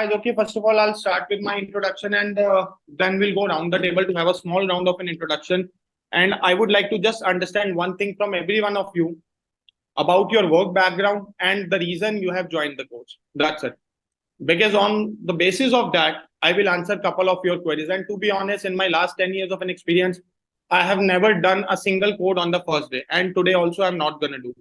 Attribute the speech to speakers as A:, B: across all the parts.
A: guys, okay, first of all, I'll start with my introduction and then we'll go round the table to have a small round of an introduction. And I would like to just understand one thing from every one of you about your work background and the reason you have joined the course. That's it. Because on the basis of that, I will answer a couple of your queries. And to be honest, in my last 10 years of an experience, I have never done a single code on the first day. And today also, I'm not going to do.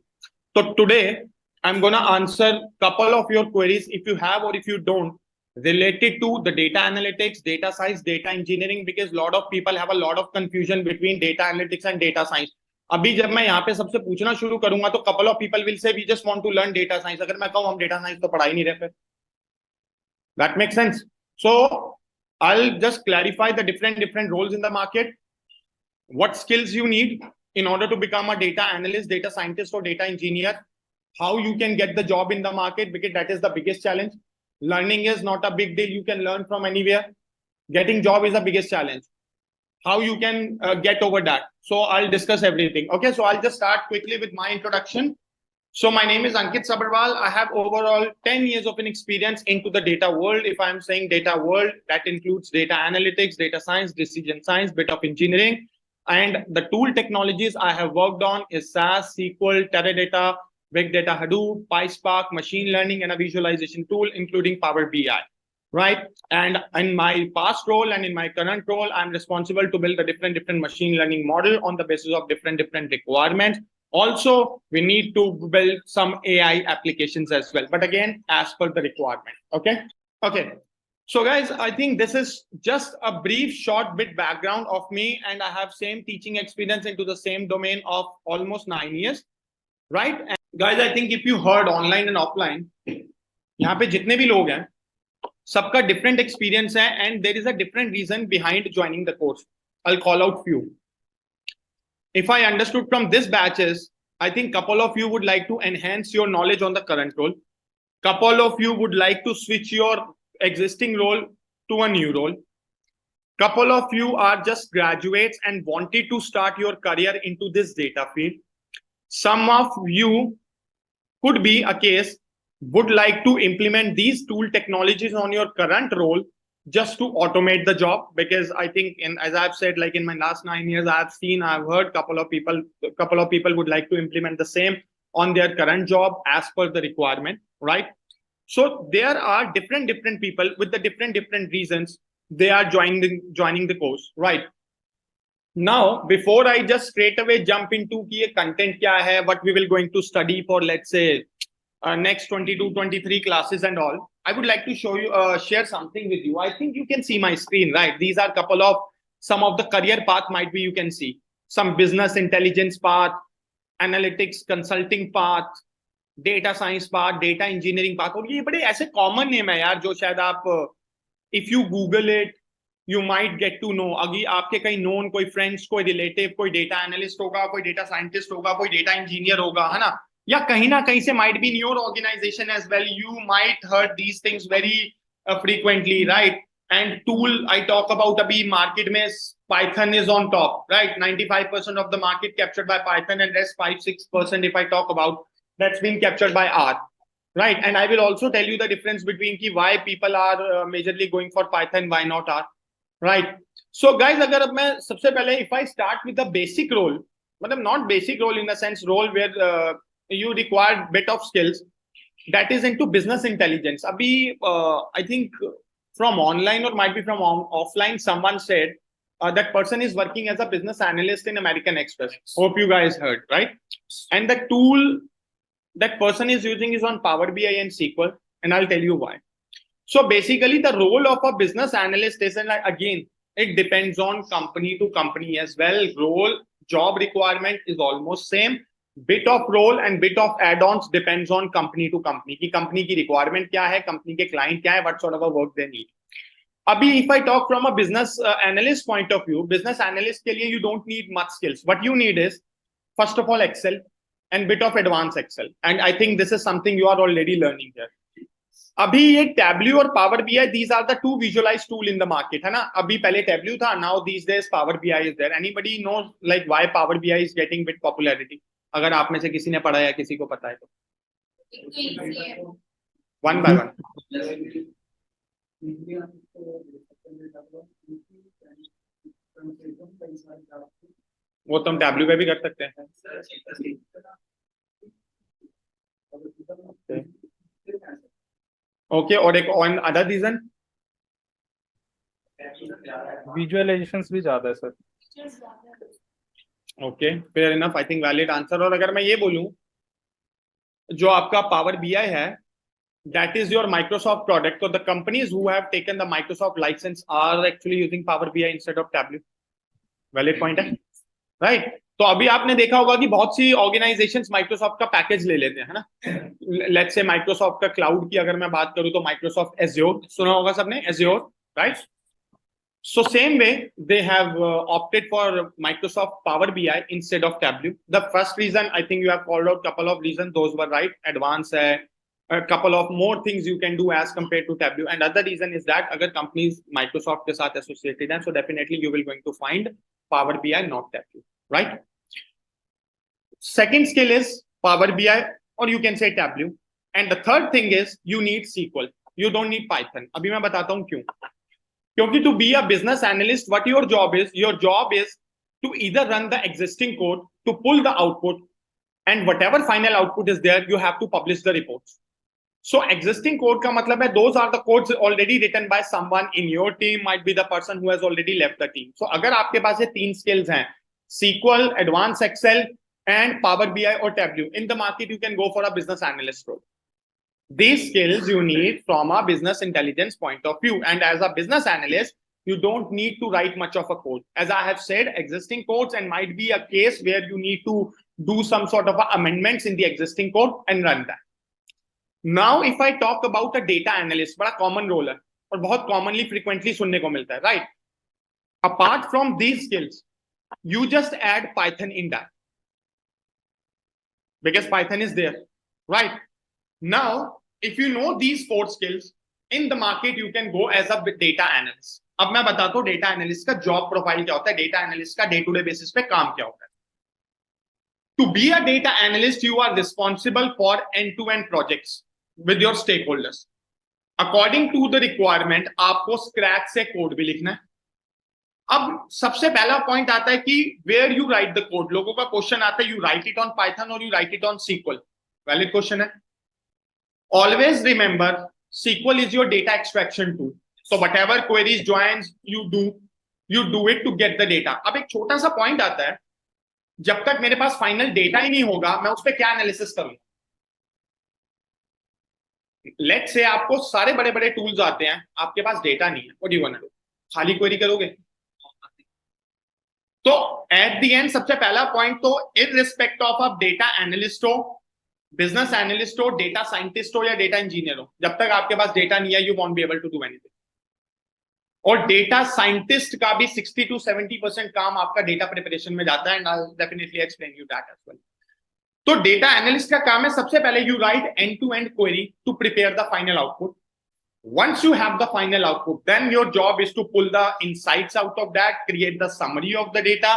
A: So today, I'm going to answer a couple of your queries if you have or if you don't related to the data analytics, data science, data engineering, because a lot of people have a lot of confusion between data analytics and data science. अभी जब मैं यहाँ पे सबसे पूछना शुरू करूंगा तो couple of people will say we just want to learn data science. अगर मैं कहूँ हम data science तो पढ़ा ही नहीं रहे फिर. That makes sense. So I'll just clarify the different roles in the market, what skills you need in order to become a data analyst, data scientist, or data engineer, how you can get the job in the market, because that is the biggest challenge. Learning is not a big deal. You can learn from anywhere. Getting job is the biggest challenge. How you can get over that. So I'll discuss everything. Okay, so I'll just start quickly with my introduction. So my name is Ankit Sabharwal. I have overall 10 years of an experience into the data world. If I'm saying data world, that includes data analytics, data science, decision science, bit of engineering. And the tool technologies I have worked on is SAS, SQL, Teradata, Big Data Hadoop, PySpark, machine learning, and a visualization tool, including Power BI, right? And in my past role and in my current role, I'm responsible to build a different machine learning model on the basis of different requirements. Also, we need to build some AI applications as well, but again, as per the requirement, okay? Okay. So guys, I think this is just a brief short bit background of me, and I have same teaching experience into the same domain of almost 9 years, right? And guys, I think if you heard online and offline, यहाँ पे जितने भी लोग हैं, सबका different experience है, and there is a different reason behind joining the course. I'll call out few. If I understood from this batches, I think couple of you would like to enhance your knowledge on the current role. Couple of you would like to switch your existing role to a new role. Couple of you are just graduates and wanted to start your career into this data field. Some of you could be a case would like to implement these tool technologies on your current role just to automate the job, because I think, as I've said, like in my last 9 years, I've heard couple of people would like to implement the same on their current job as per the requirement, right? So there are different people with the different reasons they are joining the course, right? Now, before I just straight away jump into the content kya hai, what we will going to study for, let's say, next 22, 23 classes and all, I would like to show you, share something with you. I think you can see my screen, right? These are some of the career path might be you can see. Some business intelligence path, analytics consulting path, data science path, data engineering path. और ये बड़े ऐसे common name है यार जो शायद आप if you Google it, you might get to know. अभी आपके कहीं known कोई friends, कोई relative, कोई data analyst होगा, कोई data scientist होगा, कोई data engineer होगा, है ना? या कहीं ना कहीं से might be in your organization as well. You might heard these things very frequently, right? And tool I talk about abhi market mein Python is on top, right? 95% of the market captured by Python, and rest 5-6% if I talk about that's been captured by R, right? And I will also tell you the difference between why people are majorly going for Python, why not R, right? So guys, agar ab main sabse pehle if I start with the basic role, matlab not basic role in the sense role where you require bit of skills, that is into business intelligence. Abhi I think from online or might be from offline, someone said that person is working as a business analyst in American Express. Hope you guys heard, right? And the tool that person is using is on Power BI and SQL, and I'll tell you why. So basically, the role of a business analyst is, and again, it depends on company to company as well. Role, job requirement is almost same. Bit of role and bit of add-ons depends on company to company. कि company की requirement क्या है, company के client क्या है, what sort of a work they need. अभी if I talk from a business analyst point of view, business analyst के लिए you don't need much skills. What you need is first of all Excel and bit of advanced Excel. And I think this is something you are already learning here. अभी ये Tableau और Power BI, these are the two visualized tool in the market, है ना? अभी पहले Tableau था, now these days Power BI is there. Anybody knows like why Power BI is getting bit popularity? अगर आप में से किसी ने पढ़ा या किसी को पता है तो one by one. वो तो हम टैबलू पे भी कर सकते हैं. ओके, और एक ऑन अदर रीजन.
B: विजुअलाइजेशंस भी ज्यादा है sir.
A: Okay, fair enough, I think valid answer. और अगर मैं ये बोलूं, जो आपका पावर बीआई है, that is your Microsoft product. So the companies who have taken the Microsoft license are actually using Power BI instead of Tableau. Valid point है, right? तो अभी आपने देखा होगा कि बहुत सी ऑर्गेनाइजेशंस माइक्रोसॉफ्ट का पैकेज ले लेते हैं, है ना. लेट्स से माइक्रोसॉफ्ट का क्लाउड की अगर मैं बात करूं तो माइक्रोसॉफ्ट एज्योर सुना होगा सबने, azure, right. So same way they have opted for Microsoft Power BI instead of Tableau. The first reason, I think you have called out couple of reasons, those were right. Advanced है, a couple of more things you can do as compared to Tableau. And other reason is that अगर companies Microsoft के साथ associated हैं, so definitely you will going to find Power BI, not Tableau, right? Second skill is Power BI, or you can say Tableau. And the third thing is you need SQL. You don't need Python. अभी मैं बताता हूँ क्यों. क्योंकि to be a business analyst, what your job is to either run the existing code, to pull the output, and whatever final output is there, you have to publish the reports. So existing code का मतलब है those are the codes already written by someone in your team, might be the person who has already left the team. So अगर आपके पास ये तीन skills हैं, SQL, Advanced Excel, and Power BI or Tableau, in the market you can go for a business analyst role. These skills you need from a business intelligence point of view, and as a business analyst you don't need to write much of a code. As I have said, existing codes, and might be a case where you need to do some sort of amendments in the existing code and run that. Now if I talk about a data analyst, बड़ा common role है और बहुत commonly frequently सुनने को मिलता है, right? Apart from these skills, you just add Python in that, because Python is there, right? Now if you know these four skills, in the market you can go as a data analyst. अब मैं बताता हूँ data analyst का job profile क्या होता है, data analyst का day to day basis पे काम क्या होता है. To be a data analyst, you are responsible for end-to-end projects with your stakeholders. According to the requirement, आपको स्क्रैच से कोड भी लिखना है. अब सबसे पहला पॉइंट आता है कि where you write the code. लोगों का क्वेश्चन आता है, you write it on Python or you write it on SQL. Valid question है. Always remember, SQL is your data extraction tool. So whatever queries, joins you do it to get the data. अब एक छोटा सा point आता है, जब तक मेरे पास फाइनल डेटा ही नहीं होगा, मैं उस पर क्या एनालिसिस करूंगा. लेट्स से आपको सारे बड़े बड़े टूल्स आते हैं, आपके पास डेटा नहीं है, what do you want to do? खाली क्वेरी करोगे? तो एट द एंड सबसे पहला पॉइंट तो इररिस्पेक्ट ऑफ आप डेटा एनालिस्ट हो, बिजनेस एनालिस्ट हो, डेटा साइंटिस्ट हो या डेटा इंजीनियर हो, जब तक आपके पास डेटा नहीं है, you won't be able to do anything. और डेटा साइंटिस्ट का भी 60 to 70% काम आपका डेटा प्रिपरेशन में जाता है, and I will definitely explain you that as well. तो डेटा एनालिस्ट का काम है सबसे पहले you write end to end query to prepare the final output. Once you have the final output, then your job is to pull the insights out of that, create the summary of the data,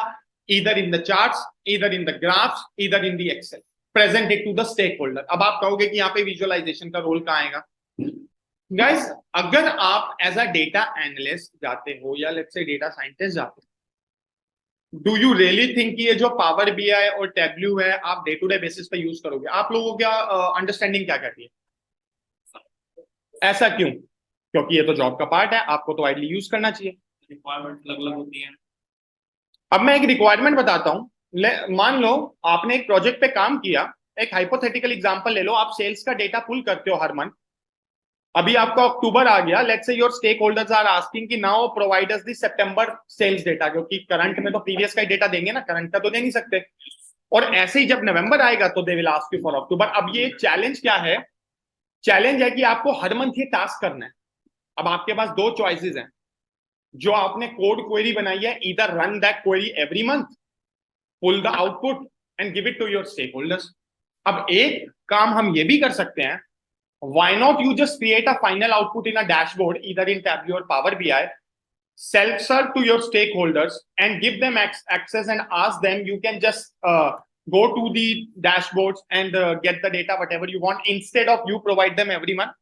A: either in the charts, either in the graphs, either in the Excel, present it to the stakeholder. अब आप कहोगे कि यहाँ पे visualisation का role कहाँ आएगा? Guys, अगर आप एज अ डेटा एनालिस्ट जाते हो या लेट्स से डेटा साइंटिस्ट जाते हो, डू यू रियली थिंक कि ये जो पावर बीआई और टैब्ल्यू है आप डे टू डे बेसिस पे यूज करोगे? आप लोगों का अंडरस्टैंडिंग क्या कहती है? ऐसा क्यों? क्योंकि ये तो जॉब का पार्ट है, आपको तो आइडली यूज करना चाहिए. रिक्वायरमेंट अलग अलग होती है. अब मैं एक रिक्वायरमेंट बताता हूं. मान लो आपने एक प्रोजेक्ट पे काम किया, एक हाइपोथेटिकल एग्जांपल ले लो, आप सेल्स का डेटा पुल करते हो हर मंथ. अभी आपका अक्टूबर आ गया, let's say your stakeholders are asking कि now provide us the September sales data, क्योंकि करंट में तो प्रीवियस का डेटा देंगे ना, करंट का तो दे नहीं सकते. और ऐसे ही जब नवंबर आएगा तो they will ask you for October. अब ये चैलेंज क्या है? चैलेंज है कि आपको हर मंथ ये टास्क करना है. अब आपके पास दो चॉइसेस हैं. जो आपने कोड क्वेरी बनाई है, either run that query every month, pull the output and give it to your stakeholders. अब एक काम हम ये भी कर सकते हैं, why not you just create a final output in a dashboard, either in Tableau or Power BI, self-serve to your stakeholders and give them access and ask them, you can just go to the dashboards and get the data whatever you want, instead of you provide them every month.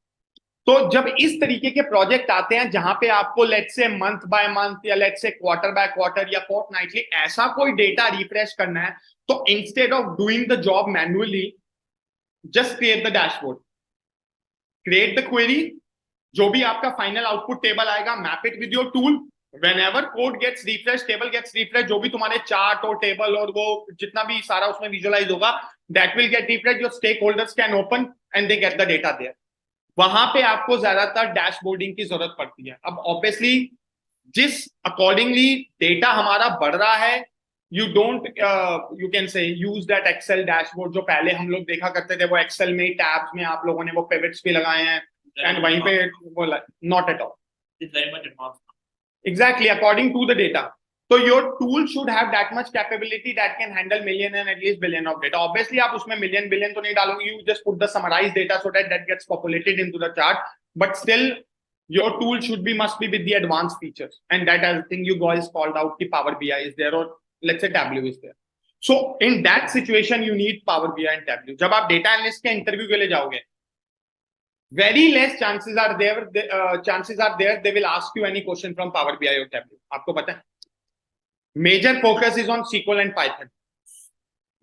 A: तो जब इस तरीके के project आते हैं जहां पे आपको let's say month by month या let's say quarter by quarter या फोर्टनाइटली ऐसा कोई डेटा रिफ्रेश करना है, तो instead of doing the job manually, just create the dashboard, create the query, जो भी आपका फाइनल आउटपुट टेबल आएगा, map it with your tool, whenever code gets refreshed, table gets refreshed, जो भी तुम्हारे चार्ट और टेबल और वो जितना भी सारा उसमें विजुअलाइज होगा, that will get refreshed, your stakeholders can open and they get the data there. वहां पे आपको ज्यादातर डैशबोर्डिंग की जरूरत पड़ती है. अब ऑब्वियसली जिस अकॉर्डिंगली डेटा हमारा बढ़ रहा है, you don't you can say use that Excel dashboard जो पहले हम लोग देखा करते थे, वो एक्सेल में टैब्स में आप लोगों ने वो पिवट्स भी लगाए हैं एंड वहीं पे वो not at all.
C: It's very much advanced.
A: Exactly, according to the data. So your tool should have that much capability that can handle million and at least billion of data. Obviously, आप उसमें million billion तो नहीं डालोगे. You just put the summarized data so that that gets populated into the chart. But still, your tool should be must be with the advanced features. And that I think you guys called out the Power BI is there or let's say Tableau is there. So in that situation, you need Power BI and Tableau. जब आप data analyst के interview के लिए जाओगे, very less chances are there they will ask you any question from Power BI or Tableau. आपको पता है, major focus is on SQL and Python.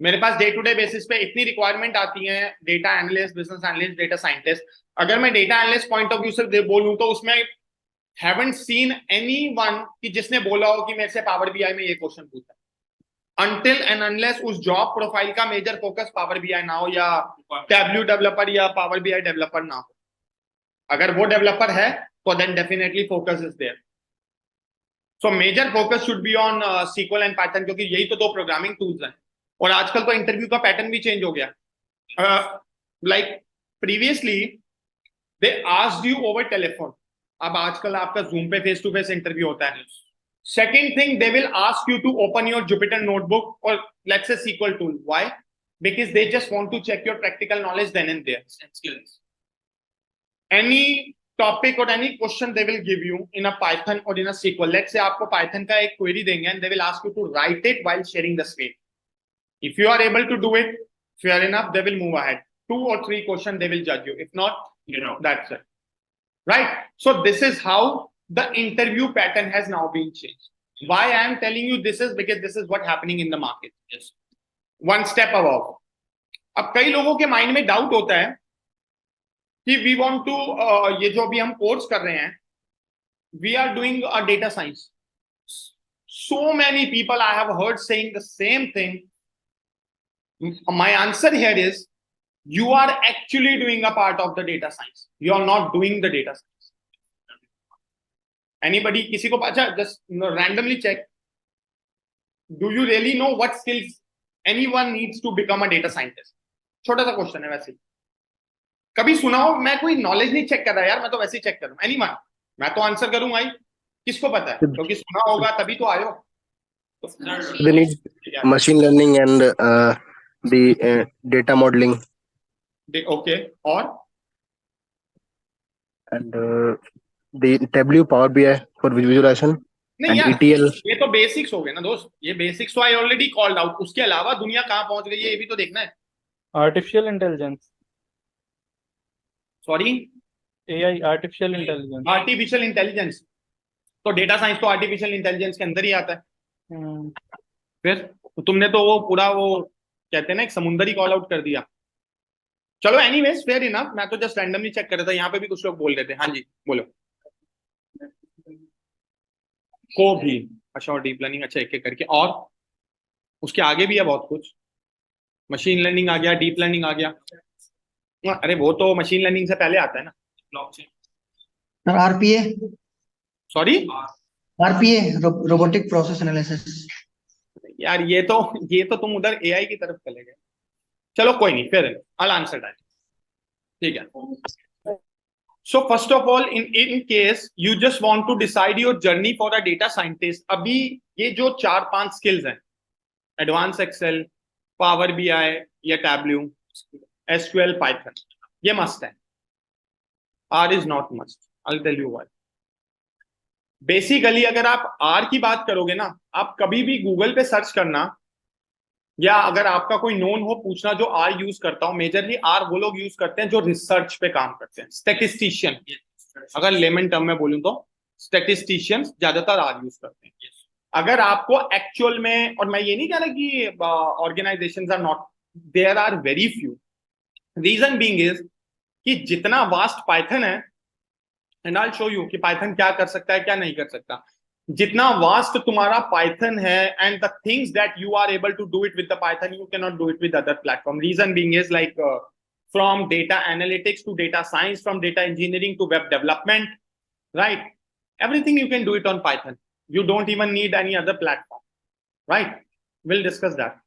A: मेरे पास डे टू डे बेसिस पे इतनी रिक्वायरमेंट आती है, data analyst, business analyst, data scientist. अगर मैं data analyst point of view से बोलूं तो उसमें haven't seen anyone कि जिसने बोला हो कि मेरे से पावर बीआई में ये क्वेश्चन पूछा. Until and unless उस जॉब प्रोफाइल का मेजर फोकस पावर बीआई ना हो या टैब्ल्यू डेवलपर या पावर बीआई डेवलपर ना हो. अगर वो डेवलपर है तो then definitely focus is there. So major focus should be on SQL and Python, क्योंकि यही तो दो प्रोग्रामिंग टूल्स हैं. और आजकल तो इंटरव्यू का पैटर्न भी चेंज हो गया. Like previously they asked you over telephone, अब आजकल आपका जूम पे फेस टू फेस इंटरव्यू होता है. Second thing, they will ask you to open your Jupyter notebook or let's say SQL tool. Why? Because they just want to check your practical knowledge then and there.
C: And skills.
A: Any topic or any question they will give you in a Python or in a SQL. Let's say आपको Python का एक query देंगे and they will ask you to write it while sharing the screen. If you are able to do it, fair enough, they will move ahead. 2 or 3 questions they will judge you. If not, that's it. Right? So this is how the interview pattern has now been changed. Why I am telling you this is because this is what happening in the market.
C: Yes.
A: One step above. अब कई लोगों के mind में doubt होता है कि we want to ये जो अभी हम कोर्स कर रहे हैं, we are doing a data science. So many people I have heard saying the same thing. My answer here is you are actually doing a part of the data science. You are not doing the data science. Anybody, किसी को अच्छा just randomly check, do you really know what skills anyone needs to become a data scientist? छोटा सा question है वैसे. कभी सुना हो? मैं कोई नॉलेज नहीं चेक कर रहा यार, मैं तो वैसे ही चेक कर रहा हूँ. एनीवन, मैं तो आंसर करूंगा ही. किसको पता है? क्योंकि सुना होगा तभी तो आयो.
D: They need machine learning and the data modeling
A: Okay, और
D: and the Tableau Power BI for visualization
A: नहीं
D: and
A: यार,
D: ETL.
A: ये तो बेसिक्स हो गए ना दोस्त. ये बेसिक्स तो आई ऑलरेडी कॉल्ड आउट. उसके अलावा दुनिया कहाँ पहुंच गई है ये भी तो देखना है.
B: Artificial intelligence,
A: sorry,
B: AI, artificial intelligence.
A: Artificial intelligence. तो डेटा साइंस तो आर्टिफिशियल इंटेलिजेंस के अंदर ही आता है. फिर तुमने तो वो पूरा वो कहते हैं ना एक समुंदर ही कॉल आउट कर दिया. चलो एनीवेज, फेयर इनफ. मैं तो जस्ट रैंडमली चेक कर रहा था. यहाँ पे भी कुछ लोग बोल रहे थे. हाँ जी बोलो. को भी अच्छा, और डीप लर्निंग. अच्छा, एक एक करके. और उसके आगे भी है बहुत कुछ. मशीन लर्निंग आ गया, डीप लर्निंग आ गया. अरे वो तो मशीन लर्निंग से पहले आता है ना.
C: Blockchain.
E: Sir RPA,
A: sorry
E: robotic process analysis.
A: यार, ये तो तुम उधर एआई की तरफ चले गए. चलो कोई नहीं, फिर I'll answer that. ठीक है. So first of all, in case you just want to decide your journey for a data scientist, अभी ये जो 4-5 skills हैं, advanced Excel, Power BI या Tableau, SQL, Python, ये must है. R is not must. I'll tell you why. Basically अगर आप R की बात करोगे ना, आप कभी भी गूगल पे सर्च करना या अगर आपका कोई नोन हो पूछना जो आर यूज करता हूँ, मेजरली आर वो लोग यूज करते हैं जो रिसर्च पे काम करते हैं, स्टैटिस्टिशियन। अगर लेमन टर्म में बोलूं तो स्टैटिस्टिशियंस ज्यादातर आर यूज करते हैं। अगर आपको एक्चुअल में, और मैं ये नहीं कह रहा कि organisations are not, there are very few, reason being is कि जितना वास्ट पाइथन है, एंड आई शो यू कि पाइथन क्या कर सकता है क्या नहीं कर सकता, जितना वास्ट तुम्हारा पाइथन है and the things that you are able to do it with the Python, you can not do it with other platform. Reason being is like from data analytics to data science, from data engineering to web development, right? Everything you can do it on Python. You don't even need any other platform, right? We'll discuss that.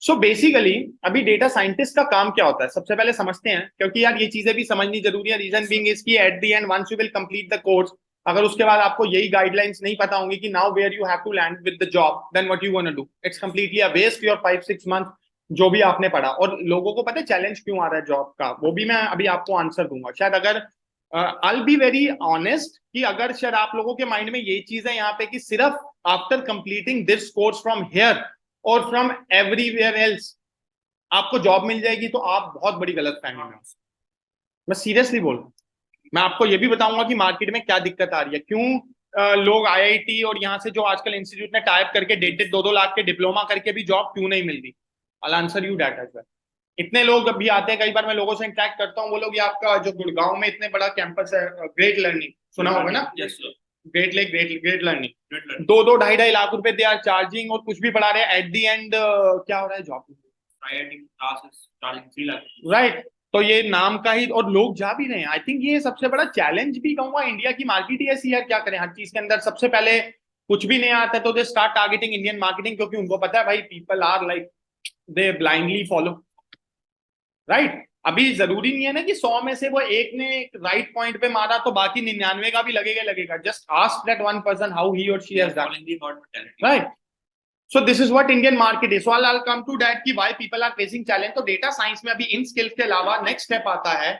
A: So basically अभी data scientist का काम क्या होता है सबसे पहले समझते हैं, क्योंकि यार ये चीजें भी समझनी जरूरी है। रीजन बीइंग इज कि at the end once you will complete the course, अगर उसके बाद आपको यही गाइडलाइंस नहीं पता होंगी कि now where you have to land with the job, then what you want to do, it's completely a waste your 5-6 month जो भी आपने पढ़ा। और लोगों को पता है चैलेंज क्यों आ रहा है जॉब का, वो भी मैं अभी आपको आंसर दूंगा। शायद अगर I will be very honest कि अगर शायद आप लोगों के माइंड में ये चीज है यहाँ पे कि सिर्फ after completing this course from here और फ्रॉम एवरीवेयर एल्स आपको जॉब मिल जाएगी, तो आप बहुत बड़ी गलत फहमी में हो। मैं सीरियसली बोल रहा हूँ। मैं आपको ये भी बताऊंगा कि मार्केट में क्या दिक्कत आ रही है, क्यों लोग आईआईटी और यहाँ से जो आजकल इंस्टीट्यूट ने टाइप करके 1.5-2 लाख के डिप्लोमा करके भी जॉब क्यों नहीं मिल रही। I'll answer you that as well. इतने लोग अभी आते हैं, कई बार मैं लोगों से इंटरेक्ट करता हूँ, वो लोग ये आपका जो गुड़गांव में इतने बड़ा कैंपस है ग्रेट लर्निंग, सुना होगा ना? ग्रेट लेक ग्रेट लर्निंग, 2-2 ढाई लाख रुपए दे आर चार्जिंग, और कुछ भी पढ़ा रहे हैं, एट दी एंड क्या हो रहा है जॉब, राइट? तो ये नाम का ही, और लोग जा भी रहे हैं। आई थिंक ये सबसे बड़ा चैलेंज भी कहूंगा, इंडिया की मार्केट ही ऐसी है, क्या करें हर चीज के अंदर। सबसे पहले कुछ भी नहीं आता तो they start targeting Indian marketing, क्योंकि उनको पता है भाई people are like they blindly follow, right? अभी जरूरी नहीं है ना कि 100 में से वो एक ने राइट पॉइंट पे मारा तो बाकी 99 का भी लगेगा। Just ask that one person how he or she has done, right? So this is what Indian market is. So I will come to that कि why people are facing challenge. तो data science में अभी इन skills के अलावा next step आता है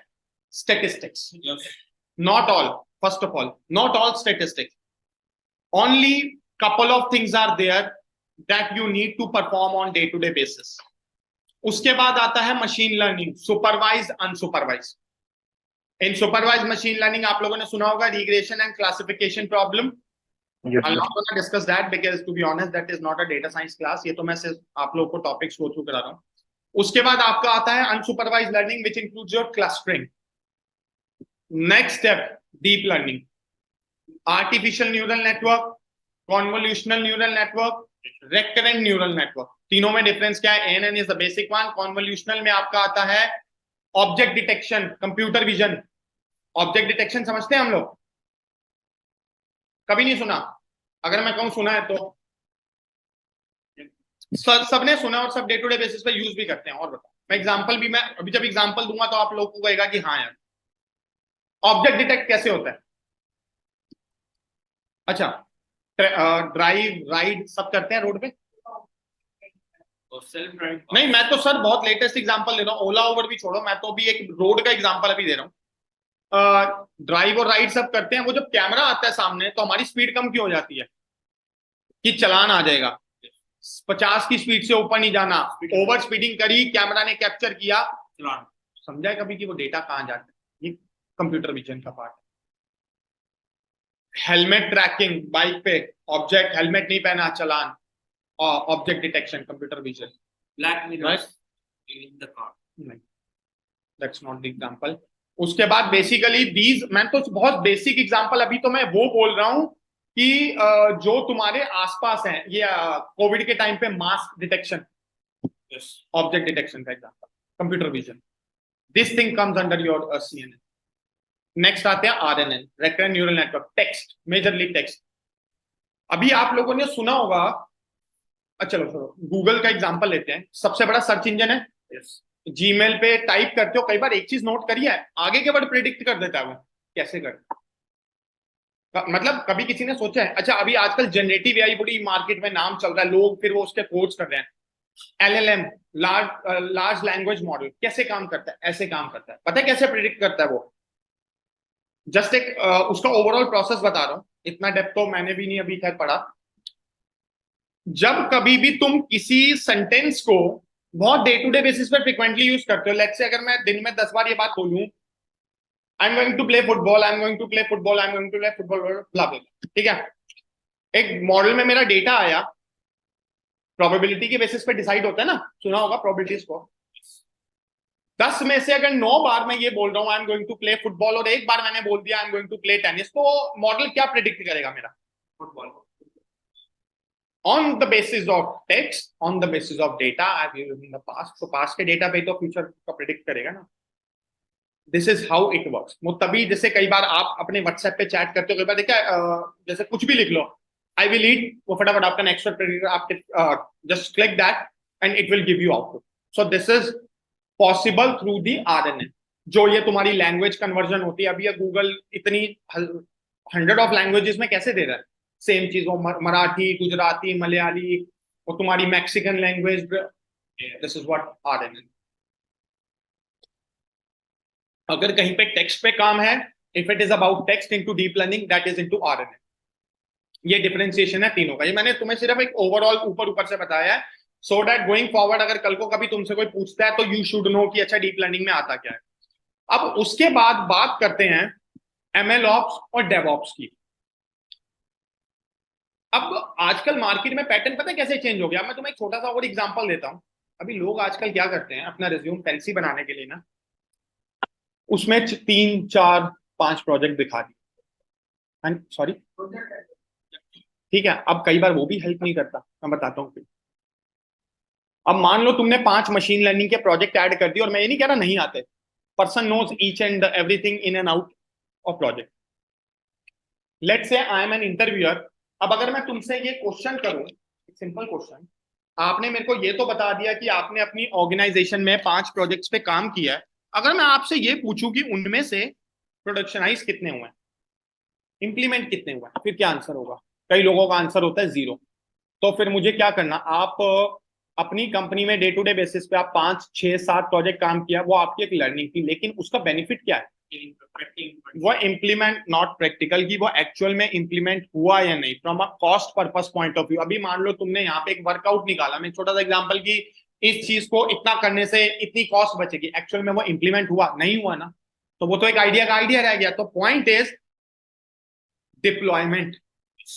A: statistics. Not all, first of all not all statistics, only couple of things are there that you need to perform on day to day basis. उसके बाद आता है machine learning, supervise unsupervise. In supervise machine learning आप लोगों ने सुना होगा regression and classification problem.
D: Yes,
A: I'll
D: sir.
A: not gonna discuss that because to be honest that is not a data science class. ये तो मैं सिर्फ आप लोगों को टॉपिक्स गो थ्रू करा रहा हूँ। उसके बाद आपका आता है unsupervise learning which includes your clustering. Next step deep learning, artificial neural network, convolutional neural network, recurrent neural network. तीनों में डिफरेंस क्या है? ANN is the basic one. Convolutional में आपका आता है object detection, computer vision. Object detection समझते हैं हम लोग? कभी नहीं सुना? अगर मैं कहूं सुना है तो सबने सुना और सब डे टू डे बेसिस पे यूज भी करते हैं। और बताओ, मैं एग्जांपल भी, मैं अभी जब एग्जांपल दूंगा तो आप लोगों को कहेगा कि हाँ यार ऑब्जेक्ट डिटेक्ट कैसे होता है। अच्छा, ड्राइव राइड सब करते हैं रोड पे? नहीं, मैं तो सर बहुत लेटेस्ट एग्जांपल दे रहा हूँ, ओला उबर भी छोड़ो, मैं तो भी एक रोड का एग्जांपल अभी दे रहा हूँ। ड्राइव और राइड सब करते हैं, वो जब कैमरा आता है सामने तो हमारी स्पीड कम क्यों हो जाती है कि चलान आ जाएगा, 50 की स्पीड से ऊपर नहीं जाना, ओवर स्पीडिंग करी, कैमरा ने कैप्चर किया, चलान। समझा कभी कि वो डेटा कहाँ जाता है? ये कंप्यूटर विजन का पार्ट है। हेलमेट ट्रैकिंग, बाइक पे ऑब्जेक्ट, हेलमेट नहीं पहना challan, object detection, computer vision.
C: Black mirrors in the car.
A: नहीं, दैट्स नॉट द एग्जांपल। उसके बाद बेसिकली दीज, मैं तो बहुत बेसिक एग्जांपल अभी तो मैं वो बोल रहा हूं कि जो तुम्हारे आसपास हैं, ये कोविड के टाइम पे मास्क डिटेक्शन, ऑब्जेक्ट डिटेक्शन का example, computer vision, this thing comes under your CNN. Next आते हैं RNN, recurrent neural network, text, majorly text. अभी आप लोगों ने सुना होगा, चलो गूगल का एग्जांपल लेते हैं, सबसे बड़ा सर्च इंजन है। जीमेल पे टाइप करते हो, कई बार एक चीज नोट करी है, आगे के वर्ड प्रिडिक्ट कर देता है वो। कैसे करता? मतलब कभी किसी ने सोचा है? अच्छा, अभी आजकल जनरेटिव एआई बड़ी मार्केट में नाम चल रहा है, लोग फिर वो उसके कोर्स कर रहे हैं। एलएलएम, लार्ज लैंग्वेज मॉडल, कैसे काम करता है? ऐसे काम करता है। पता है कैसे प्रिडिक्ट करता है वो? जस्ट एक उसका ओवरऑल प्रोसेस बता रहा हूं, इतना डेप्थ तो मैंने भी नहीं अभी तक पढ़ा। जब कभी भी तुम किसी सेंटेंस को बहुत डे टू डे बेसिस पर फ्रिक्वेंटली यूज करते हो, लेट्स से अगर मैं दिन में 10 बार ये बात बोलूं, I am going to play football, I am going to play football, I am going to play football, blah blah, ठीक है। एक मॉडल में मेरा डेटा आया, प्रोबेबिलिटी के बेसिस पे डिसाइड होता है ना, सुना होगा प्रोबेबिलिटी को। 10 में से अगर 9 बार मैं ये बोल रहा हूँ I am going to play football और एक बार मैंने बोल दिया I am going to play tennis, तो मॉडल क्या प्रिडिक्ट करेगा मेरा?
C: Football.
A: On the basis of text, on the basis of data I used in the past, तो पास्ट के डेटा पे तो फ्यूचर का प्रिडिक्ट करेगा ना। This is how it works. वो तभी जैसे कई बार आप अपने व्हाट्सएप पे चैट करते हो, कई बार देखा जैसे कुछ भी लिख लो, आई विल ईट, वो फटाफट आपका नेक्स्ट वर्ड आप just click that and it will give you output. So this is possible through the RNN। जो ये तुम्हारी लैंग्वेज कन्वर्जन होती है, अभी ये गूगल इतनी 100 ऑफ लैंग्वेजेस में कैसे दे रहा है सेम चीज, वो मराठी, गुजराती, मलयाली, और तुम्हारी Mexican language, this is what RNN। अगर कहीं पे टेक्स्ट पे काम है, if it is about text into deep learning, that is into RNN। ये डिफरेंशिएशन है तीनों का। ये मैंने तुम्हें सिर्फ एक ओवरऑल ऊपर से बताया है, सो दैट गोइंग फॉरवर्ड अगर कल को कभी तुमसे कोई पूछता है तो यू शुड नो कि अच्छा डीप लर्निंग में आता क्या है। अब उसके बाद बात करते हैं MLOps और DevOps की। अब आजकल मार्केट में पैटर्न पता है कैसे चेंज हो गया? मैं तुम्हें एक छोटा सा और एग्जांपल देता हूं। अभी लोग आजकल क्या करते हैं, अपना रिज्यूम फैंसी बनाने के लिए ना, उसमें 3, 4, 5 प्रोजेक्ट दिखा दी, सॉरी, ठीक है। अब कई बार वो भी हेल्प नहीं करता, मैं बताता हूँ। अब मान लो तुमने 5 मशीन लर्निंग के प्रोजेक्ट ऐड कर दिए, और मैं ये नहीं कह रहा नहीं आते, person knows each and everything in and out of project. Let's say I M N interviewer. अब अगर मैं तुमसे ये क्वेश्चन करूं, सिंपल क्वेश्चन, आपने मेरे को ये तो बता दिया कि आपने अपनी ऑर्गेनाइजेशन में 5 प्रोजेक्ट्स पे काम किया है। अगर मैं आपसे ये पूछूं कि उनमें से प्रोडक्शनाइज कितने हुए हैं, इंप्लीमेंट कितने हुए हैं, फिर क्या आंसर होगा? कई लोगों का आंसर होता है 0। तो फिर मुझे क्या करना, आप अपनी कंपनी में डे टू डे बेसिस पे आप 5, 6, 7 प्रोजेक्ट काम किया, वो आपकी एक लर्निंग थी, लेकिन उसका बेनिफिट क्या है? वो इम्प्लीमेंट, नॉट प्रैक्टिकल की वो एक्चुअल में इम्प्लीमेंट हुआ या नहीं, from a cost purpose point of view. अभी मान लो तुमने यहाँ पे एक वर्कआउट निकाला, मैं छोटा सा एग्जांपल की, इस चीज को इतना करने से इतनी कॉस्ट बचेगी, एक्चुअल में वो इम्प्लीमेंट हुआ नहीं हुआ ना, तो वो तो एक आइडिया का आइडिया रह गया। तो पॉइंट इज डिप्लॉयमेंट।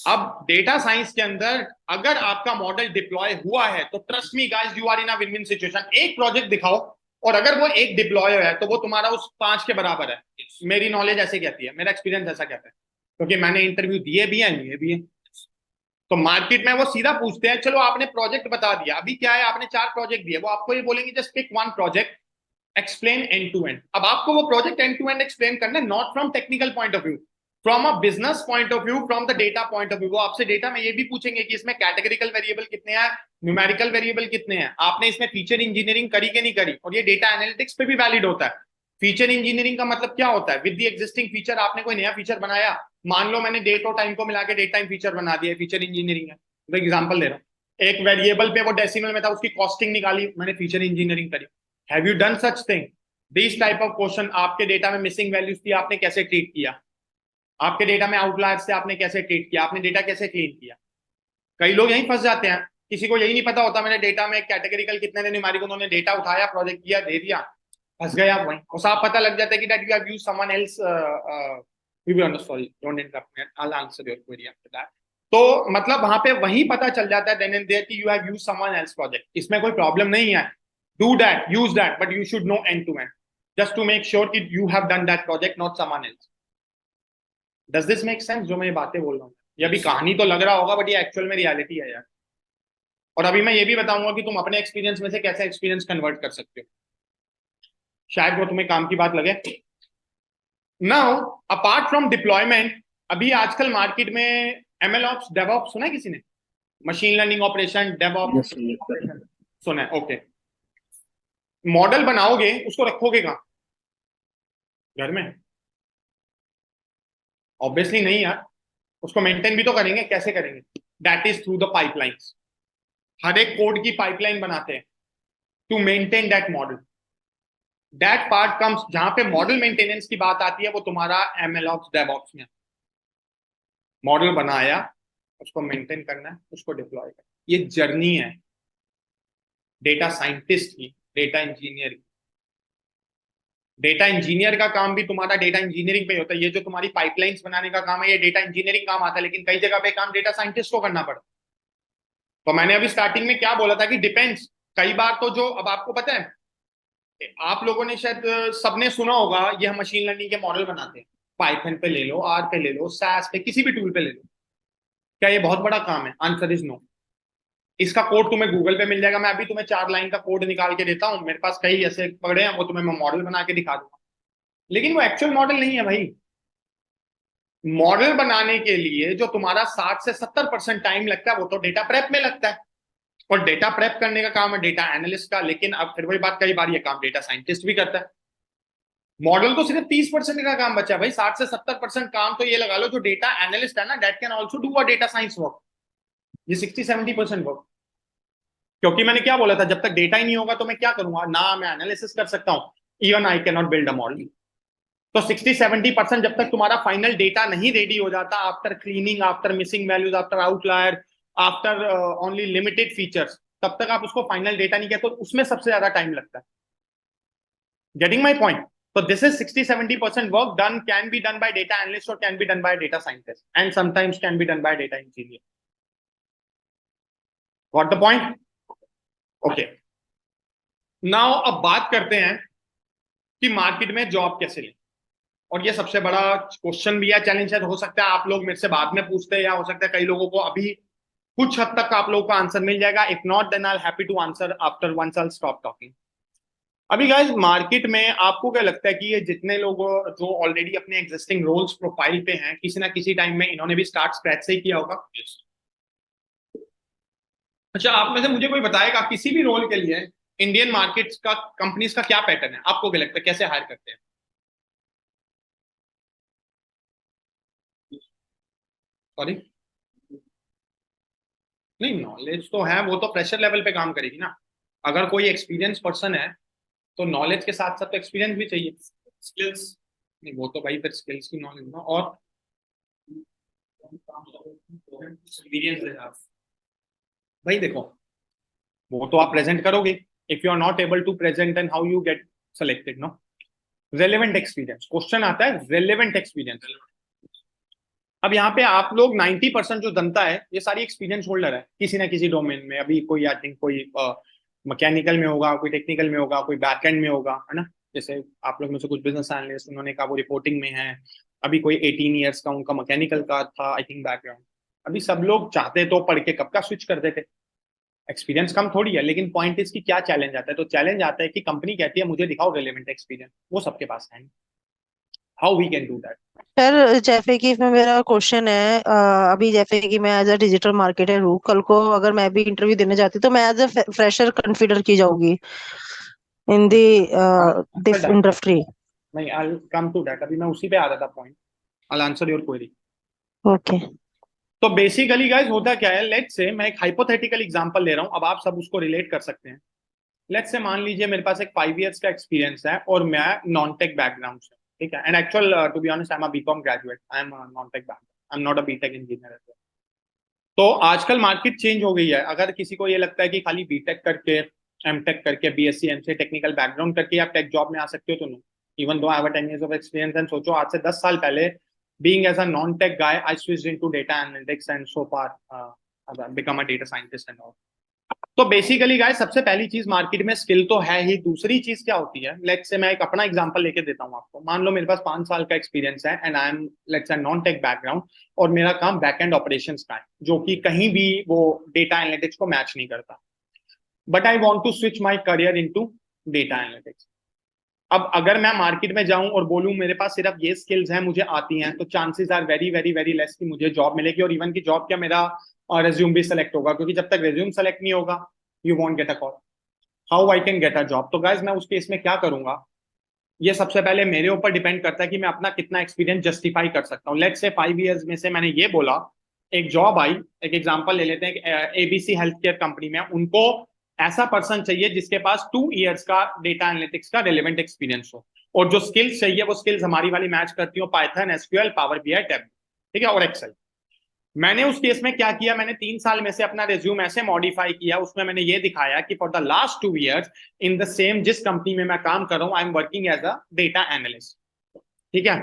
A: अब डेटा साइंस के अंदर अगर आपका मॉडल डिप्लॉय हुआ है तो trust me guys, you are in a win win situation. एक प्रोजेक्ट दिखाओ और अगर वो एक डिप्लॉय है तो वो तुम्हारा उस 5 के बराबर है। मेरी नॉलेज ऐसे कहती है, मेरा एक्सपीरियंस ऐसा कहता है, क्योंकि मैंने इंटरव्यू दिए भी हैं, लिए भी हैं। तो मार्केट में वो सीधा पूछते हैं, चलो आपने प्रोजेक्ट बता दिया, अभी क्या है, आपने 4 प्रोजेक्ट दिए, वो आपको ये बोलेंगे just pick 1 project, explain end to end. अब आपको वो project end to end explain करना है, not from technical point of view, from a business point of view, from the data point of view. वो आपसे डेटा में ये भी पूछेंगे कि इसमें कैटेगरिकल वेरिएबल कितने हैं, न्यूमेरिकल वेरिएबल कितने हैं, आपने इसमें फीचर इंजीनियरिंग करी कि नहीं करी। और ये डेटा एनालिटिक्स पे भी वैलिड होता है। फीचर इंजीनियरिंग का मतलब क्या होता है? विद द एग्जिस्टिंग फीचर आपने कोई नया फीचर बनाया, मान लो मैंने डेट और टाइम को मिला के डेट टाइम फीचर बना दिया, फीचर इंजीनियरिंग है। तो एग्जांपल दे रहा हूँ, एक वेरिएबल पे वो डेसिमल में था, उसकी कॉस्टिंग निकाली, मैंने फीचर इंजीनियरिंग करी। Have you done such thing? This type of question, आपके डेटा में मिसिंग वैल्यूज थी, आपने कैसे ट्रीट किया? आपके डेटा में आउटलायर्स से आपने कैसे ट्रीट किया? आपने डेटा कैसे क्लीन किया? कई लोग यहीं फंस जाते हैं, किसी को यही नहीं पता होता मैंने डेटा में कैटेगरिकल कितने थे, न्यूमेरिकल, उन्होंने डेटा उठाया, प्रोजेक्ट किया, दे दिया, फंस गया वहीं। और साफ पता लग जाता है कि that you have used someone else, we will sorry don't interrupt me, I will answer your query after that. तो मतलब वहां पे वहीं पता चल जाता है देन एंड देयर कि you have used someone else project. इसमें कोई प्रॉब्लम नहीं है, do that, use that, but you should know end to end, just to make sure that you have done that project, not someone else. Does this make sense? जो मैं ये बातें बोल रहा हूँ, ये अभी कहानी तो लग रहा होगा, बट ये एक्चुअल में रियलिटी है यार। और अभी मैं ये भी बताऊंगा कि तुम अपने एक्सपीरियंस में से कैसे एक्सपीरियंस कन्वर्ट कर सकते हो, शायद वो तुम्हें काम की बात लगे। नाउ अपार्ट फ्रॉम डिप्लॉयमेंट, अभी आजकल मार्केट में MLOps, DevOps सुना है किसी ने? मशीन लर्निंग ऑपरेशन, DevOps सुना है? ओके। मॉडल बनाओगे, उसको रखोगे कहाँ? घर में? ऑब्वियसली नहीं यार, उसको मेंटेन भी तो करेंगे। कैसे करेंगे? That is through the pipelines. हर एक कोड की पाइपलाइन बनाते हैं to maintain that model. That part comes, जहां पे मॉडल मेंटेनेंस की बात आती है, वो तुम्हारा MLOps DevOps में। मॉडल बनाया, उसको मेंटेन करना है, उसको डिप्लॉय करना है। ये जर्नी है डेटा साइंटिस्ट की, डेटा इंजीनियर की। डेटा इंजीनियर का काम भी तुम्हारा डेटा इंजीनियरिंग पे होता है। ये जो तुम्हारी पाइपलाइंस बनाने का काम है, ये डेटा इंजीनियरिंग काम आता है, लेकिन कई जगह पे काम डेटा साइंटिस्ट को करना पड़ता है। तो मैंने अभी स्टार्टिंग में क्या बोला था कि डिपेंड्स। कई बार तो जो, अब आपको पता है, आप लोगों ने शायद सबने सुना होगा, ये हम मशीन लर्निंग के मॉडल बनाते हैं, पाइथन पे ले लो, आर पे ले लो, सास पे, किसी भी टूल पे ले लो। क्या ये बहुत बड़ा काम है? Answer is no. इसका कोड तुम्हें गूगल पे मिल जाएगा। मैं अभी तुम्हें 4 लाइन का कोड निकाल के देता हूँ, मेरे पास कई ऐसे पड़े हैं, वो तुम्हें मैं मॉडल बना के दिखा दूंगा, लेकिन वो एक्चुअल मॉडल नहीं है भाई। मॉडल बनाने के लिए जो तुम्हारा 60 से 70% टाइम लगता है, वो तो डेटा प्रेप में लगता है, और डेटा प्रेप करने का काम है डेटा एनालिस्ट का। लेकिन अब फिर वही बात, कई बार ये काम डेटा साइंटिस्ट भी करता है। मॉडल तो सिर्फ 30% का काम बचा है भाई। 60 से 70% काम तो ये लगा लो जो डेटा एनालिस्ट है ना, that can also do a data science work. ये 60-70% वर्क। क्योंकि मैंने क्या बोला था, जब तक डेटा ही नहीं होगा तो मैं क्या करूंगा ना, मैं एनालिसिस कर सकता हूं, even I can not build a model. तो 60-70% जब तक तुम्हारा फाइनल डेटा नहीं रेडी हो जाता, after cleaning, after missing values, after outlier, after only limited features, तब तक आप उसको फाइनल डेटा नहीं कहते, तो उसमें सबसे ज्यादा टाइम लगता है। Getting my point? So this is 60-70% work done, can be done by data analyst or can be done by data scientist, and sometimes can be done by data engineer. Got the point? Okay. Now अब बात करते हैं कि market में job कैसे लें। और ये सबसे बड़ा क्वेश्चन भी है, चैलेंज है। हो सकता है आप लोग मेरे से बाद में पूछते हैं, या हो सकता है कई लोगों को अभी कुछ हद तक आप लोगों का आंसर मिल जाएगा। If not then I am happy to answer after once I stop talking. अभी गाइस मार्केट में आपको क्या लगता है कि ये जितने लोग जो ऑलरेडी अपने एग्जिस्टिंग रोल्स प्रोफाइल पे हैं, किसी ना किसी टाइम में इन्होंने भी स्टार्ट स्क्रैच से ही किया होगा? अच्छा, आप में से मुझे कोई बताएगा किसी भी रोल के लिए इंडियन मार्केट का, कंपनीज का क्या पैटर्न है? आपको क्या लगता है कैसे हायर करते हैं? सॉरी, नहीं, नॉलेज तो है, वो तो प्रेशर लेवल पे काम करेगी ना। अगर कोई एक्सपीरियंस पर्सन है तो नॉलेज के साथ साथ एक्सपीरियंस भी चाहिए। स्किल्स नहीं, वो तो भाई फिर स्किल्स की नॉलेज ना, और
C: एक्सपीरियंस
A: भाई देखो, वो तो आप प्रेजेंट करोगे। If you are not able to present then how you get selected? No, relevant experience question आता है, रेलेवेंट एक्सपीरियंस। अब यहाँ पे आप लोग 90% जो जनता है, ये सारी एक्सपीरियंस होल्डर है किसी ना किसी डोमेन में। अभी कोई आई थिंक कोई मैकेनिकल में होगा, कोई टेक्निकल में होगा, कोई बैकएंड में होगा, है ना। जैसे आप लोग में से कुछ बिजनेस एनालिस्ट, उन्होंने कहा वो रिपोर्टिंग में है। अभी कोई 18 ईयर्स का उनका मैकेनिकल का था आई थिंक बैकग्राउंड। अभी सब लोग चाहते तो पढ़ के कब का स्विच कर देते, एक्सपीरियंस कम थोड़ी है। लेकिन पॉइंट इसकी क्या चैलेंज आता है? तो चैलेंज आता है कि कंपनी कहती है मुझे दिखाओ रेलेवेंट एक्सपीरियंस, वो सबके पास है। How we can do that?
F: Sir जैसे कि इसमें मेरा क्वेश्चन है, अभी जैसे कि मैं एज अ डिजिटल मार्केटर हूँ, कल को अगर मैं भी इंटरव्यू देने जाती तो मैं एज अ फ्रेशर कंसीडर की जाऊंगी इन दी दिस इंडस्ट्री?
A: नहीं, I will come to that. अभी मैं उसी पे आ रहा था point. I will answer your query.
F: Okay.
A: तो बेसिकली गाइस होता क्या है, लेट्स से मैं एक हाइपोथेटिकल एग्जांपल ले रहा हूं, अब आप सब उसको रिलेट कर सकते हैं। लेट्स से मान लीजिए मेरे पास एक 5 इयर्स का एक्सपीरियंस है और मैं नॉन टेक बैकग्राउंड से, ठीक है। And actual to be honest I am a BCom graduate, I am non tech background, I am not a BTech engineer. तो आजकल मार्केट चेंज हो गई है। अगर किसी को ये लगता है कि खाली बीटेक करके, एमटेक करके, बीएससी एमसी टेक्निकल बैकग्राउंड करके आप टेक जॉब में आ सकते हो, तो no. Even though I have 10 years of experience, and सोचो आज से 10 साल पहले, being as a non-tech guy, I switched into data analytics and so far I've become a data scientist and all. तो बेसिकली गाइस सबसे पहली चीज market में स्किल तो है ही। दूसरी चीज क्या होती है, लेट्स से मैं एक अपना एग्जांपल लेके देता हूँ आपको। मान लो मेरे पास 5 साल का एक्सपीरियंस है and I am let's say non tech background, और मेरा काम बैक एंड ऑपरेशंस का है, जो कि कहीं भी वो डेटा एनालिटिक्स को मैच नहीं करता। But I want to switch my career into data analytics. अब अगर मैं मार्केट में जाऊं और बोलूं मेरे पास सिर्फ ये स्किल्स हैं, मुझे आती हैं, तो chances are very very very less कि मुझे जॉब मिलेगी। और इवन की जॉब क्या, मेरा रेज्यूम भी सेलेक्ट होगा, क्योंकि जब तक रेज्यूम सेलेक्ट नहीं होगा you want gate a call. How I can get a job? तो गाइज मैं उस केस में क्या करूंगा, ये सबसे पहले मेरे ऊपर डिपेंड करता है कि मैं अपना कितना एक्सपीरियंस जस्टिफाई कर सकता हूँ। लेट्स से 5 इयर्स में से मैंने ये बोला, एक जॉब आई, एक एग्जांपल ले लेते हैं, एबीसी हेल्थ केयर कंपनी में, उनको ऐसा पर्सन चाहिए जिसके पास 2 इयर्स का डेटा एनालिटिक्स का रेलेवेंट एक्सपीरियंस हो, और जो स्किल्स चाहिए वो स्किल्स हमारी वाली मैच करती हो, Python, SQL, power BI, tab, ठीक है, और एक्सेल। मैंने उस केस में क्या किया, मैंने 3 साल में से अपना रिज्यूम ऐसे मॉडिफाई किया, उसमें मैंने ये दिखाया कि for the last 2 years in the same जिस कंपनी में मैं काम कर रहा हूं, I am working as a data analyst. ठीक है।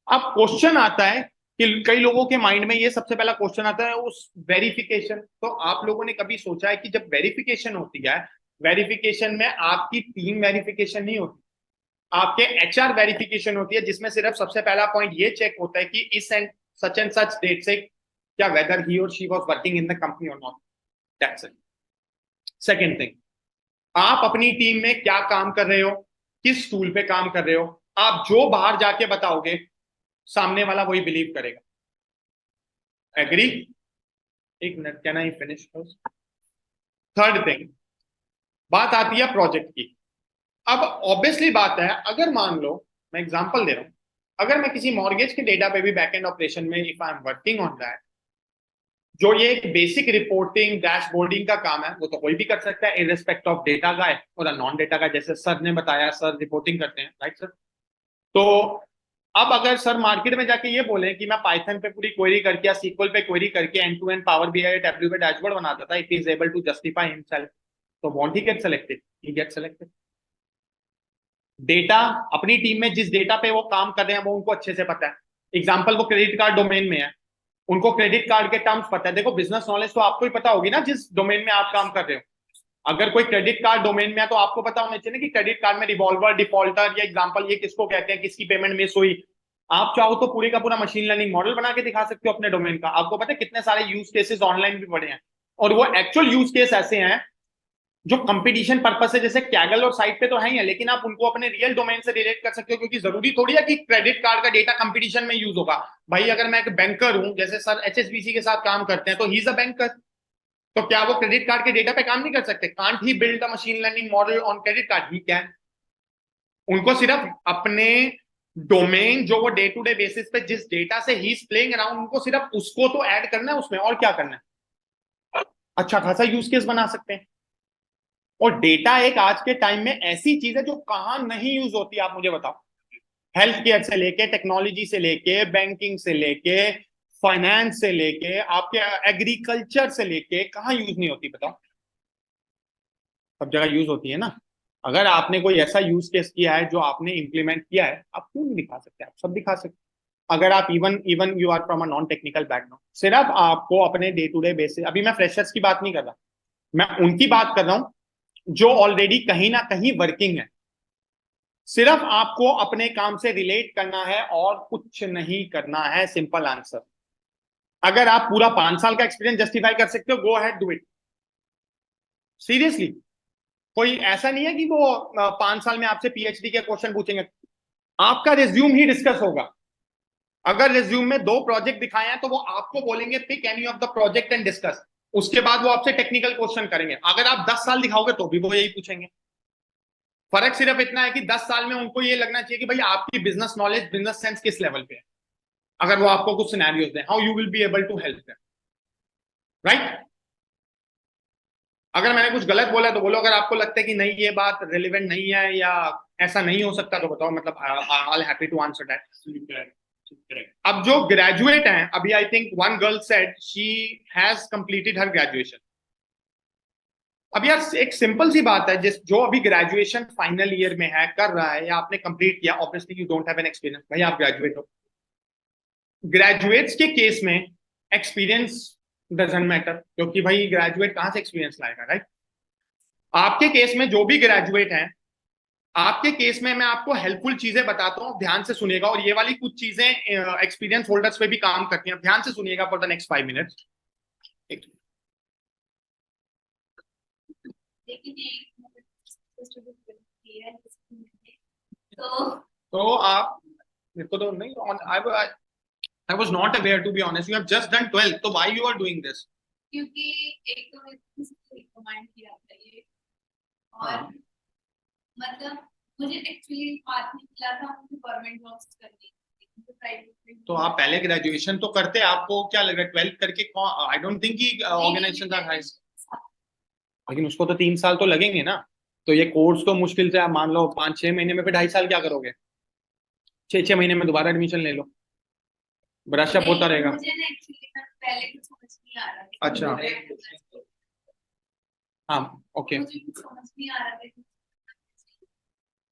A: अब क्वेश्चन आता है कि कई लोगों के माइंड में ये सबसे पहला क्वेश्चन आता है उस वेरिफिकेशन। तो आप लोगों ने कभी सोचा है कि जब वेरिफिकेशन होती है, वेरिफिकेशन में आपकी टीम वेरिफिकेशन नहीं होती, आपके एचआर वेरिफिकेशन होती है, जिसमें सिर्फ सबसे पहला पॉइंट ये चेक होता है कि इस एंड सच डेट से क्या whether he or she was working in the company or not, that's it. Second thing, आप अपनी टीम में क्या काम कर रहे हो, किस टूल पे काम कर रहे हो, आप जो बाहर जाके बताओगे सामने वाला वही बिलीव करेगा। एग्री? एक minute, can I finish first? Third thing, बात आती है प्रोजेक्ट की। अब ऑब्वियसली बात है, अगर मान लो मैं एग्जांपल दे रहा हूं, अगर मैं किसी मॉर्गेज के डेटा पे भी बैकएंड ऑपरेशन में if I am working on that, जो ये एक बेसिक रिपोर्टिंग डैशबोर्डिंग का काम है, वो तो कोई भी कर सकता है इररिस्पेक्ट ऑफ डेटा का है और नॉन डेटा का। जैसे सर ने बताया, सर रिपोर्टिंग करते हैं, राइट सर? तो अब अगर सर मार्केट में जाके ये बोले कि मैं पाइथन पे पूरी क्वेरी करके या सीक्वल पे क्वेरी करके end to end power BI Tableau पे डैशबोर्ड बनाता था, it is able to justify himself, तो won't he get selected? He get selected. Data, अपनी टीम में जिस डेटा पे वो काम कर रहे हैं वो उनको अच्छे से पता है। एग्जाम्पल, वो क्रेडिट कार्ड डोमेन में है, उनको क्रेडिट कार्ड के टर्म्स पता है। देखो, बिजनेस नॉलेज तो आपको ही पता होगी ना जिस डोमेन में आप काम कर रहे हो। अगर कोई क्रेडिट कार्ड डोमेन में है तो आपको पता होना चाहिए ना कि क्रेडिट कार्ड में रिवॉल्वर, डिफॉल्टर या एग्जांपल ये किसको कहते हैं, किसकी पेमेंट मिस हुई। आप चाहो तो पूरे का पूरा मशीन लर्निंग मॉडल बना के दिखा सकते हो अपने डोमेन का। आपको पता है कितने सारे यूज केसेस ऑनलाइन भी पड़े हैं, और वो एक्चुअल यूज केस ऐसे हैं जो कंपटीशन पर्पस से, जैसे कैगल और साइट पे तो है ही है, लेकिन आप उनको अपने रियल डोमेन से रिलेट कर सकते हो, क्योंकि जरूरी थोड़ी है कि क्रेडिट कार्ड का डेटा कंपटीशन में यूज होगा। भाई अगर मैं एक बैंकर हूं, जैसे सर एचएसबीसी के साथ काम करते हैं, तो ही इज अ बैंकर, तो क्या वो क्रेडिट कार्ड के डेटा पे काम नहीं कर सकते? Can't he build a machine learning model on credit card? He can. उनको सिर्फ अपने डोमेन, जो वो डे टू डे बेसिस पे जिस डेटा से ही इज प्लेइंग अराउंड, उनको सिर्फ उसको तो ऐड करना है उसमें, और क्या करना है। अच्छा खासा यूज केस बना सकते हैं। और डेटा एक आज के टाइम में ऐसी चीज है जो कहां नहीं यूज होती, आप मुझे बताओ। हेल्थ केयर से लेके, टेक्नोलॉजी से लेके, बैंकिंग से लेके, फाइनेंस से लेके, आपके एग्रीकल्चर से लेके, कहां यूज नहीं होती बताओ? सब जगह यूज होती है ना। अगर आपने कोई ऐसा यूज केस किया है जो आपने इंप्लीमेंट किया है, आप क्यों नहीं दिखा सकते? आप सब दिखा सकते। अगर आप even you are from a non technical background, सिर्फ आपको अपने डे टू डे बेसिस, अभी मैं फ्रेशर्स की बात नहीं कर रहा, मैं उनकी बात कर रहा हूं जो ऑलरेडी कहीं ना कहीं वर्किंग है। सिर्फ आपको अपने काम से रिलेट करना है और कुछ नहीं करना है, सिंपल आंसर। अगर आप पूरा 5 साल का एक्सपीरियंस जस्टिफाई कर सकते हो, go ahead, do it. Seriously, कोई ऐसा नहीं है कि वो 5 साल में आपसे पीएचडी के क्वेश्चन पूछेंगे। आपका रिज्यूम ही डिस्कस होगा। अगर रिज्यूम में 2 प्रोजेक्ट दिखाए हैं तो वो आपको बोलेंगे pick any of the project and discuss. उसके बाद वो आपसे टेक्निकल क्वेश्चन करेंगे। अगर आप 10 साल दिखाओगे तो भी वो यही पूछेंगे। फर्क सिर्फ इतना है कि 10 साल में उनको ये लगना चाहिए कि भाई आपकी बिजनेस नॉलेज, बिजनेस सेंस किस लेवल पे है। अगर वो आपको कुछ सिनेरियोज दें, how you will be able to help them, right? अगर मैंने कुछ गलत बोला तो बोलो। अगर आपको लगता है कि नहीं ये बात रिलेवेंट नहीं है या ऐसा नहीं हो सकता तो बताओ, मतलब I am happy to answer that. अब जो ग्रेजुएट हैं, अभी I think one girl said she has completed her graduation. अब यार एक सिंपल सी बात है, जिस जो अभी ग्रेजुएशन फाइनल ईयर में है, कर रहा है या आपने कंप्लीट किया, obviously you don't have an experience, भाई आप ग्रेजुएट हो। ग्रेजुएट्स के केस में एक्सपीरियंस डजंट मैटर, क्योंकि भाई ग्रेजुएट कहां से एक्सपीरियंस लाएगा, राइट? आपके केस में जो भी ग्रेजुएट हैं, आपके केस में मैं आपको हेल्पफुल चीजें बताता हूं, ध्यान से सुनिएगा। और ये वाली कुछ चीजें एक्सपीरियंस होल्डर्स पे भी काम करती हैं, ध्यान से सुनिएगा फॉर द नेक्स्ट 5 मिनट्स। तो आप, मेरे को तो नहीं, I was not aware, to be honest. You have just done 12th, तो why you are doing this?
G: क्योंकि एक तो मैं रिकमेंड किया था ये, और मतलब मुझे एक्चुअली पाथ नहीं मिला था, मुझे गवर्नमेंट जॉब्स करनी थी, प्राइवेट।
A: तो आप पहले ग्रेजुएशन तो करते, आपको क्या लग रहा है 12th करके? आई डोंट थिंक कि ऑर्गेनाइजेशंस आर हाई, लेकिन उसको तो 3 साल तो लगेंगे ना। तो ये कोर्स तो मुश्किल से आप मान लो 5-6 महीने में, फिर 2.5 साल क्या करोगे? 6-6 महीने में दोबारा एडमिशन ले लो, ब्रश अप होता रहेगा।
G: मुझे ना एक्चुअली पहले कुछ समझ नहीं आ रहा था।
A: अच्छा। हाँ, ओके।
G: मुझे कुछ समझ नहीं आ रहा था।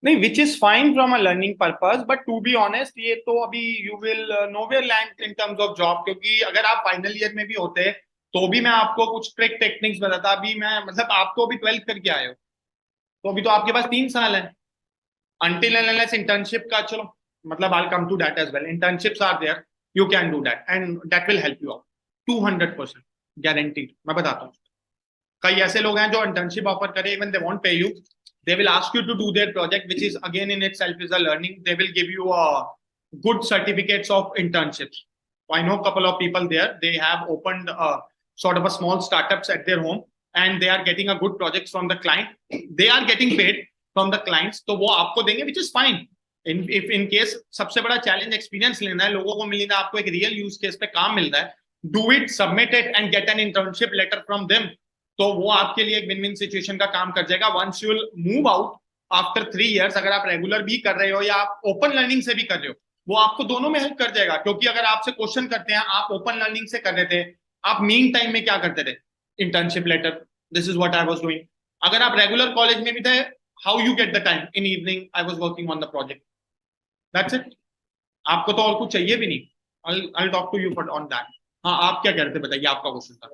A: नहीं, which is fine from a learning purpose, but to be honest ये तो अभी you will nowhere land in terms of job, क्योंकि अगर आप फाइनल ईयर में भी होते तो भी मैं आपको कुछ ट्रिक टेक्निक्स बताता। अभी मैं मतलब आप तो अभी 12th करके आए हो, तो अभी तो आपके पास 3 साल है until and unless internship का, चलो मतलब I'll come to that as well. Internships are there, you can do that and that will help you out 200% guaranteed. मैं बताता हूँ, कई ऐसे लोग हैं जो इंटर्नशिप ऑफर करे, even they won't pay you, they will ask you to do their project, which is again in itself is a learning. They will give you good certificates of internships. I know a couple of people there, they have opened sort of a small startups at their home and they are getting a good projects from the client. They are getting paid from the clients, तो वो आपको देंगे, which is fine. In case सबसे बड़ा challenge experience लेना है, लोगों को मिलना, आपको एक रियल यूज केस पे काम मिल रहा है, do it, submit it and get an internship letter from them. तो वो आपके लिए एक विन विन सिचुएशन का काम कर जाएगा. Once you will move out after 3 years, अगर आप रेगुलर भी कर रहे हो या आप ओपन लर्निंग से भी कर रहे हो, वो आपको दोनों में हेल्प कर जाएगा. क्योंकि अगर आपसे क्वेश्चन करते हैं, आप ओपन लर्निंग से कर रहे थे, आप मीन टाइम में क्या करते थे? Internship letter. This is what I was doing. अगर आप रेगुलर कॉलेज में भी थे, how you get the time? In evening I was working on the project. That's it. आपको तो और कुछ चाहिए भी नहीं. I talk to you on that. हाँ, आप क्या कह रहे थे, बताइए, आपका क्वेश्चन था.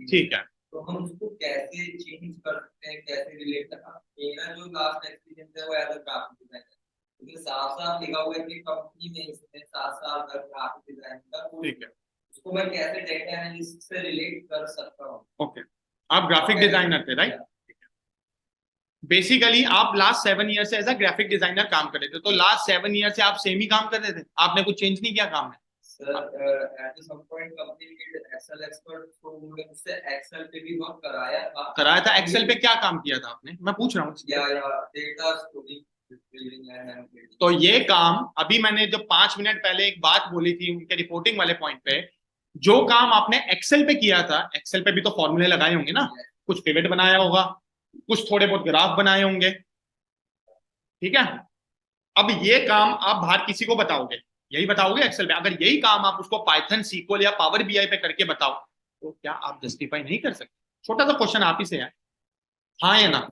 A: ठीक है.
C: तो हम उसको कैसे चेंज कर सकते हैं, कैसे रिलेट करना? मेरा जो लास्ट एक्सपीरियंस है वो एज अ ग्राफिक डिजाइनर, क्योंकि साफ साफ लिखा हुआ है कि कंपनी में इसने 7 साल तक ग्राफिक डिजाइन का.
A: ठीक है.
C: उसको मैं कैसे डेटा एनालिसिस से रिलेट कर सकता हूँ?
A: ओके, आप ग्राफिक डिजाइनर थे, राइट? बेसिकली आप लास्ट 7 ईयर से एज अ ग्राफिक डिजाइनर काम कर रहे थे, तो लास्ट 7 ईयर से आप सेम ही काम कर रहे थे, आपने कुछ चेंज नहीं किया काम में?
C: Sir at some point company need Excel expert, तो मुझे उससे एक्सेल पे भी वर्क कराया था.
A: एक्सेल पे क्या काम किया था आपने, मैं पूछ रहा हूँ.
C: या डेटा स्टोरिंग, बिल्डिंग एंड
A: तो ये काम अभी मैंने जो 5 मिनट पहले एक बात बोली थी उनके रिपोर्टिंग वाले पॉइंट पे, जो काम आपने एक्सेल पे किया था, एक्सेल पे भी तो फॉर्मूले लगाए होंगे ना, कुछ पिवट बनाया होगा, कुछ थोड़े बहुत ग्राफ बनाए होंगे, ठीक है? अब ये काम आप बाहर किसी को बताओगे, यही बताओगे एक्सेल पे? अगर यही काम आप उसको पाइथन, सीक्वल या पावर बीआई पे करके बताओ, तो क्या आप जस्टिफाई नहीं कर सकते? छोटा सा क्वेश्चन आप ही से है, हाँ या ना?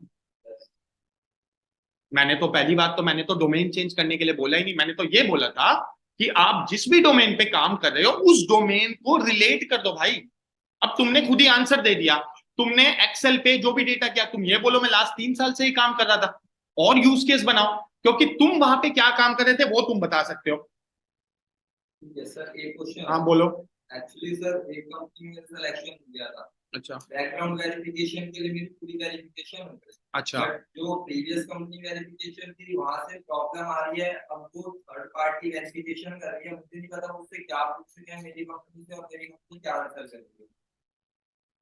A: मैंने तो पहली बात तो मैंने तो डोमेन चेंज करने के लिए बोला ही नहीं. मैंने तो ये बोला था कि आप जिस भी डोमेन पे काम कर रहे हो उस डोमेन को रिलेट कर दो भाई. अब तुमने खुद ही आंसर दे दिया, तुमने एक्सेल पे जो भी डेटा किया, तुम ये बोलो मैं लास्ट 3 साल से ही काम कर रहा था, और यूज केस बनाओ, क्योंकि तुम वहां पे क्या काम कर रहे थे वो तुम बता सकते हो.
C: यस सर, एक क्वेश्चन.
A: हाँ बोलो.
C: एक्चुअली सर एक कंपनी में सिलेक्शन हो गया था.
A: अच्छा.
C: बैकग्राउंड वेरिफिकेशन के लिए मेरी पूरी वेरिफिकेशन हो गई.
A: अच्छा.
C: बट जो प्रीवियस कंपनी वेरिफिकेशन थी वहां से प्रॉब्लम आ रही है. अब वो थर्ड पार्टी वेरिफिकेशन कर रही है, मुझे नहीं पता मुझसे क्या पूछ रही है मेरी कंपनी से, और मेरी कंपनी क्या आंसर कर रही है.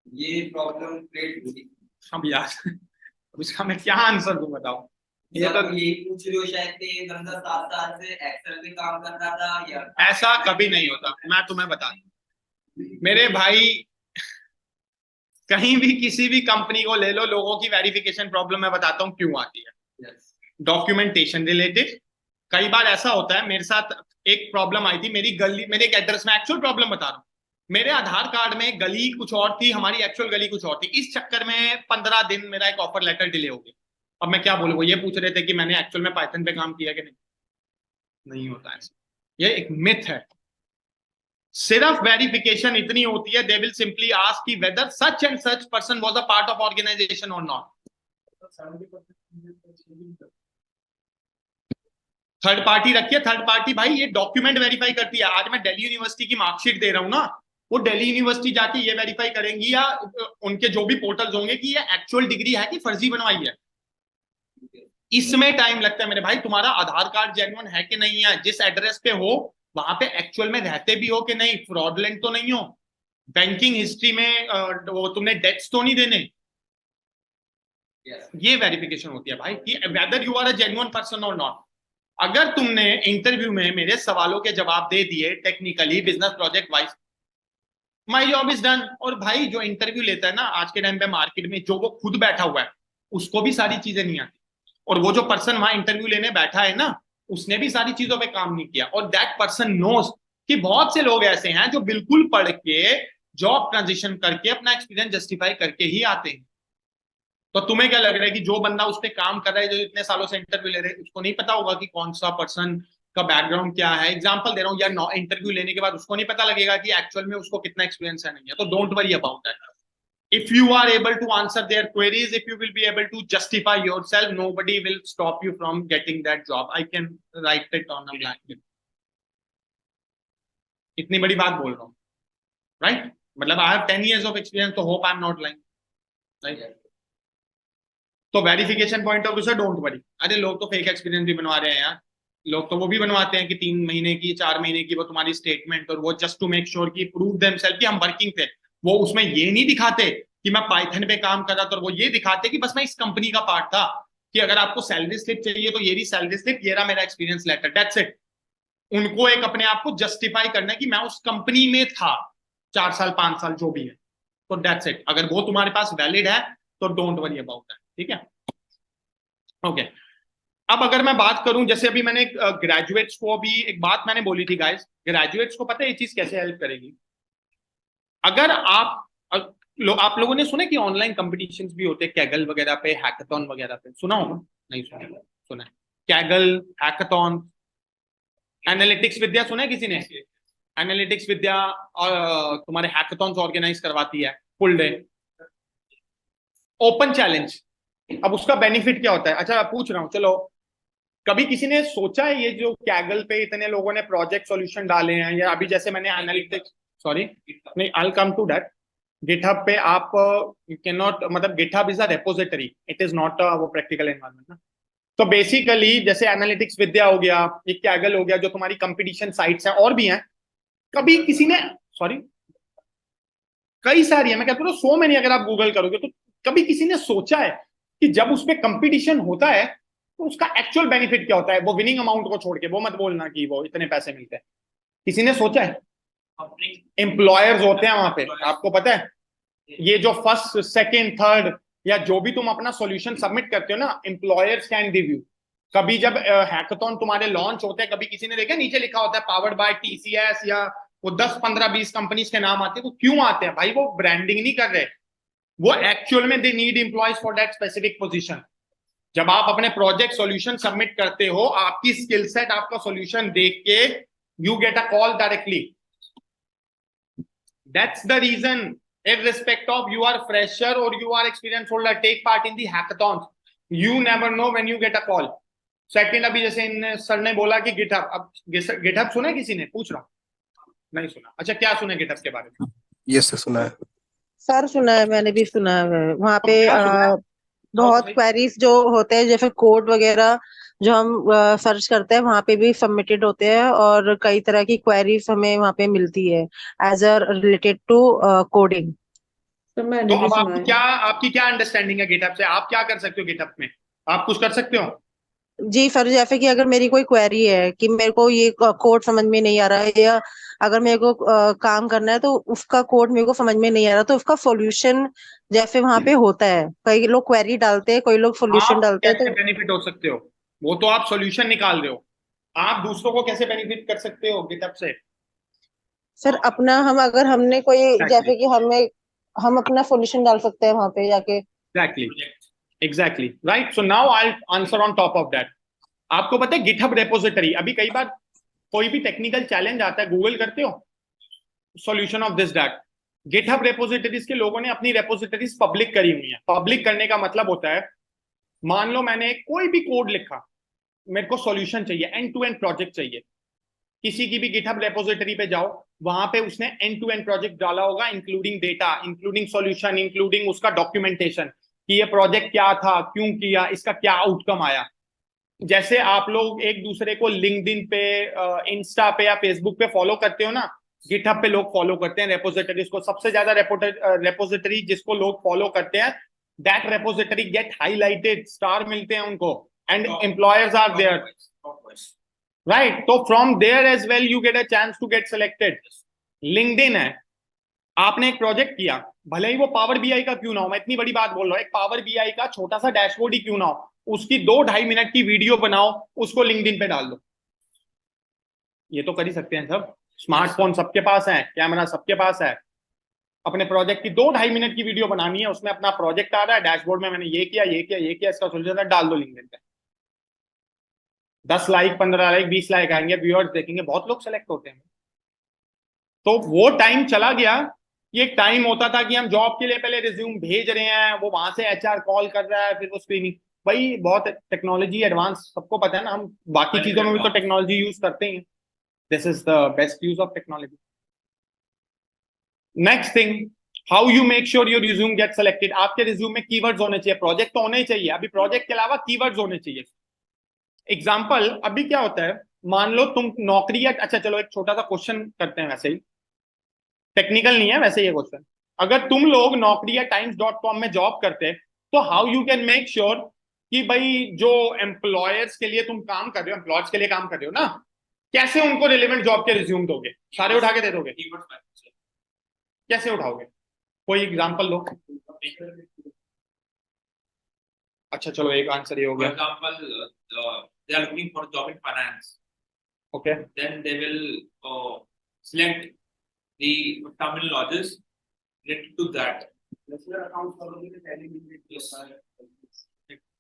C: ये प्रॉब्लम क्रिएट हुई.
A: अब यार अब इसका मैं क्या आंसर दूं, बताओ? ये तो
C: यही पूछ रहे हो शायद कि ये बंदा 7 साल से एक्सेल पे काम कर रहा था, या
A: ऐसा कभी नहीं होता. मैं तुम्हें बता दूं मेरे भाई, कहीं भी किसी भी कंपनी को ले लो, लोगों की वेरिफिकेशन प्रॉब्लम मैं बताता हूँ क्यों आती है. Documentation related. कई बार ऐसा होता है, मेरे साथ एक प्रॉब्लम आई थी, मेरी गली, मेरे एक एड्रेस में, एक्चुअल प्रॉब्लम बता रहा हूँ, मेरे आधार कार्ड में गली कुछ और थी, हमारी एक्चुअल गली कुछ और थी. इस चक्कर में 15 दिन मेरा एक ऑफर लेटर डिले हो गया. अब मैं क्या बोलूँ, वो ये पूछ रहे थे कि मैंने एक्चुअल में पाइथन पे काम किया कि नहीं होता ऐसा. ये एक मिथ है. सिर्फ वेरिफिकेशन इतनी होती है, दे विल सिंपली आस्क कि whether such and such person was a part of organisation और नॉट. थर्ड पार्टी रखिए. थर्ड पार्टी भाई ये डॉक्यूमेंट वेरीफाई करती है. आज मैं दिल्ली यूनिवर्सिटी की मार्कशीट दे रहा हूं ना, वो दिल्ली यूनिवर्सिटी जाके ये वेरीफाई करेंगी, या उनके जो भी पोर्टल्स होंगे, कि ये एक्चुअल डिग्री है कि फर्जी बनवाई है. इसमें टाइम लगता है मेरे भाई. तुम्हारा आधार कार्ड जेन्युइन है कि नहीं है, जिस एड्रेस पे हो वहां पे एक्चुअल में रहते भी हो कि नहीं, फ्रॉडलेंट तो नहीं हो, बैंकिंग हिस्ट्री में वो तुमने डेट्स तो नहीं देने. ये वेरिफिकेशन होती है भाई कि whether you are a genuine person और नॉट. अगर तुमने इंटरव्यू में मेरे सवालों के जवाब दे दिए technically, business project wise, my job is done. और भाई जो इंटरव्यू लेता है ना आज के टाइम पे मार्केट में, जो वो खुद बैठा हुआ है, उसको भी सारी चीजें नहीं आती. और वो जो पर्सन वहां इंटरव्यू लेने बैठा है ना, उसने भी सारी चीजों पे काम नहीं किया, और दैट पर्सन नोस कि बहुत से लोग ऐसे हैं जो बिल्कुल पढ़ के जॉब ट्रांजिशन करके अपना एक्सपीरियंस जस्टिफाई करके ही आते हैं। तो तुम्हें क्या लग रहा है कि जो बंदा उस पर काम कर रहा है, जो इतने सालों से इंटरव्यू ले रहे हैं, उसको नहीं पता होगा कि कौन सा पर्सन का बैकग्राउंड क्या है? एग्जांपल दे रहा हूँ यार, इंटरव्यू लेने के बाद उसको नहीं पता लगेगा कि एक्चुअल में उसको कितना एक्सपीरियंस है, नहीं है। तो don't worry about that. If you are able to answer their queries, if you will be able to justify yourself, nobody will stop you from getting that job. I can write it on a blanket. इतनी बड़ी बात बोल रहा हूँ, right? मतलब I have 10 years of experience, तो hope I'm not lying, right? तो verification point of view से डोंट वरी। अरे लोग तो फेक एक्सपीरियंस भी बनवा रहे हैं यार, लोग तो वो भी बनवाते हैं कि 3 महीने की 4 महीने की वो तुम्हारी स्टेटमेंट, और वो जस्ट टू मेक श्योर कि प्रूव देमसेल्फ कि हम वर्किंग थे। वो उसमें ये नहीं दिखाते कि मैं पाइथन पे काम कर रहा था, और वो ये दिखाते कि बस मैं इस कंपनी का पार्ट था, कि अगर आपको सैलरी स्लिप चाहिए तो ये भी सैलरी स्लिप, ये रहा मेरा एक्सपीरियंस लेटर, दैट्स इट। उनको एक अपने आप को जस्टिफाई करना है कि मैं उस कंपनी में था 4 साल 5 साल जो भी है, तो दैट्स इट। अगर वो तुम्हारे पास वैलिड है तो डोंट वरी अबाउट दैट, ठीक है? ओके अब अगर मैं बात करूं, जैसे अभी मैंने ग्रेजुएट्स को, अभी एक बात मैंने बोली थी गाइस, ग्रेजुएट्स को पता है ये चीज कैसे हेल्प करेगी? अगर आप लोगों ने सुना कि ऑनलाइन कंपटीशंस भी होते हैं कैगल वगैरह पे, हैकाथॉन वगैरह पे, सुना होगा? नहीं सुना? सुना है कैगल, हैकाथॉन, एनालिटिक्स विद्या सुना है किसी ने? एनालिटिक्स विद्या तुम्हारे हैकाथॉन्स ऑर्गेनाइज करवाती है फुल डे, ओपन चैलेंज। अब उसका बेनिफिट क्या होता है? अच्छा पूछ रहा हूं, चलो कभी किसी ने सोचा है ये जो कैगल पे इतने लोगों ने प्रोजेक्ट सॉल्यूशन डाले हैं, या अभी जैसे मैंने एनालिटिक्स, सॉरी नहीं, I will come to that. GitHub पे आप यू कैन नॉट, मतलब GitHub is a repository, it is not वो प्रैक्टिकल एनवायरनमेंट ना। तो बेसिकली जैसे एनालिटिक्स विद्या हो गया, ये कैगल हो गया, जो तुम्हारी कंपटीशन साइट्स हैं और भी हैं, कभी किसी ने, सॉरी कई सारी है, मैं कहता हूँ 100 में नहीं, अगर आप गूगल करोगे तो कभी किसी ने सोचा है कि जब उसमें कंपटीशन होता है तो उसका एक्चुअल बेनिफिट क्या होता है? वो विनिंग अमाउंट को छोड़ के, वो मत बोलना कि वो इतने पैसे मिलते हैं, किसी ने सोचा है? एम्प्लॉयर्स होते हैं वहां पे, आपको पता है, ये जो फर्स्ट सेकंड थर्ड या जो भी तुम अपना सॉल्यूशन सबमिट करते हो ना, एम्प्लॉयर्स कैन रिव्यू। कभी जब हैकाथॉन तुम्हारे लॉन्च होते हैं, कभी किसी ने देखा नीचे लिखा होता है पावर्ड बाय TCS, या वो 10 15 20 कंपनीज के नाम आते हैं, वो क्यों आते हैं भाई? वो ब्रांडिंग नहीं कर रहे, वो एक्चुअल में they need employees for that specific position. जब आप अपने प्रोजेक्ट सॉल्यूशन सबमिट करते हो, आपकी स्किल सेट, आपका सॉल्यूशन देख के you get a call directly. That's the reason, irrespective of you are fresher or you are experienced holder, take part in the hackathons. You never know when you get a call. Second, अभी जैसे इन sir ने बोला कि GitHub, अब GitHub सुना है किसी ने? पूछ रहा हूँ, नहीं सुना? अच्छा क्या सुना गिटहब के बारे में?
D: यस सर, सुना है।
F: सर सुना है, मैंने भी सुना है। वहाँ पे
A: क्या सुना है?
F: बहुत क्वेरीज जो होते हैं, जैसे कोड वगैरह जो हम सर्च करते हैं वहाँ पे भी सबमिटेड होते हैं, और कई तरह की क्वेरीज हमें वहाँ पे मिलती है as a related to coding.
A: तो अब आपको क्या, आपकी क्या अंडरस्टैंडिंग है गिटहब से? आप क्या कर सकते हो गिटहब में? आप कुछ कर सकते हो?
F: जी सर, जैसे कि अगर मेरी कोई क्वेरी है कि मेरे को ये कोड समझ में नहीं आ रहा है, या अगर मेरे को काम करना है तो उसका कोड मेरे को समझ में नहीं आ रहा, तो उसका सॉल्यूशन जैसे वहां पे होता है, कई लोग क्वेरी डालते हैं, कोई लोग सॉल्यूशन
A: आप
F: डालते हैं,
A: कैसे
F: तो
A: बेनिफिट हो सकते हो? वो तो आप सॉल्यूशन निकाल रहे हो, आप दूसरों को कैसे बेनिफिट कर सकते हो गिटहब से?
F: सर अपना हम, अगर हमने कोई, जैसे कि हम अपना सॉल्यूशन डाल सकते हैं वहां पे जाके।
A: Exactly right. So now I answer on top of that. आपको पता है गिटहब रेपोजिटरी, अभी कई बार कोई भी टेक्निकल चैलेंज आता है, गूगल करते हो solution of this that, GitHub repositories के लोगों ने अपनी रेपोजिटरीज पब्लिक करी हुई है। पब्लिक करने का मतलब होता है, मान लो मैंने कोई भी कोड लिखा, मेरे को सॉल्यूशन चाहिए, एंड टू एंड प्रोजेक्ट चाहिए, किसी की भी गिटहब रेपोजिटरी पे जाओ, वहां पे उसने एंड टू एंड प्रोजेक्ट डाला होगा, including data, including solution, including उसका डॉक्यूमेंटेशन कि ये प्रोजेक्ट क्या था, क्यों किया, इसका क्या आउटकम आया। जैसे आप लोग एक दूसरे को लिंक्डइन पे, इंस्टा पे या फेसबुक पे फॉलो करते हो ना, गिटहब पे लोग फॉलो करते हैं रेपोजिटरीज को। सबसे ज्यादा रेपोजिटरी जिसको लोग फॉलो करते हैं, that repository get highlighted, star मिलते हैं उनको, and employers are there, right? तो from there as well you get a chance to get selected. LinkedIn है, आपने एक प्रोजेक्ट किया, भले ही वो पावर बीआई का क्यों ना हो, मैं इतनी बड़ी बात बोल रहा हूँ, एक पावर बीआई का छोटा सा डैशबोर्ड ही क्यों ना हो, उसकी 2-2.5 मिनट की वीडियो बनाओ, उसको लिंक्डइन पे डाल दो। ये तो कर ही सकते हैं सब, स्मार्टफोन सबके पास है, कैमरा सबके पास है। अपने प्रोजेक्ट की 2-2.5 मिनट की वीडियो बनानी है, उसमें अपना प्रोजेक्ट आ रहा है, डैशबोर्ड में मैंने ये किया ये किया ये किया, इसका सोल्यूशन है, डाल दो लिंक्डइन पे। 10 लाइक, 15 लाइक, 20 लाइक आएंगे, व्यूअर्स देखेंगे, बहुत लोग सेलेक्ट होते हैं। तो वो टाइम चला गया। ये एक टाइम होता था कि हम जॉब के लिए पहले रिज्यूम भेज रहे हैं, वो वहां से एचआर कॉल कर रहा है, फिर वो स्क्रीनिंग। भाई बहुत टेक्नोलॉजी एडवांस, सबको पता है ना, हम बाकी चीजों में भी तो टेक्नोलॉजी यूज करते हैं। This is the best use of technology. Next thing, how you make sure your resume get selected. आपके रिज्यूम में कीवर्ड्स होने चाहिए, प्रोजेक्ट तो होने ही चाहिए, अभी प्रोजेक्ट के अलावा कीवर्ड्स होने चाहिए। एग्जाम्पल, अभी क्या होता है, मान लो तुम नौकरी या, अच्छा चलो एक छोटा सा क्वेश्चन करते हैं, वैसे ही टेक्निकल नहीं है वैसे ये क्वेश्चन। अगर तुम लोग नौकरी या times.com में जॉब करते हैं, तो how you can make sure कि भाई जो एम्प्लॉयर्स के लिए तुम काम कर रहे हो, एम्प्लॉयर्स के लिए काम कर रहे हो ना, कैसे उनको रिलेवेंट जॉब के रिज्यूम दोगे? सारे उठा के दे दोगे? कैसे उठाओगे? कोई एग्जांपल लो। अच्छा चलो एक आंसर ये हो
H: For
A: गया।
H: example, they are looking for a job in finance.
A: Okay,
H: Then they will select the terminologies related to that.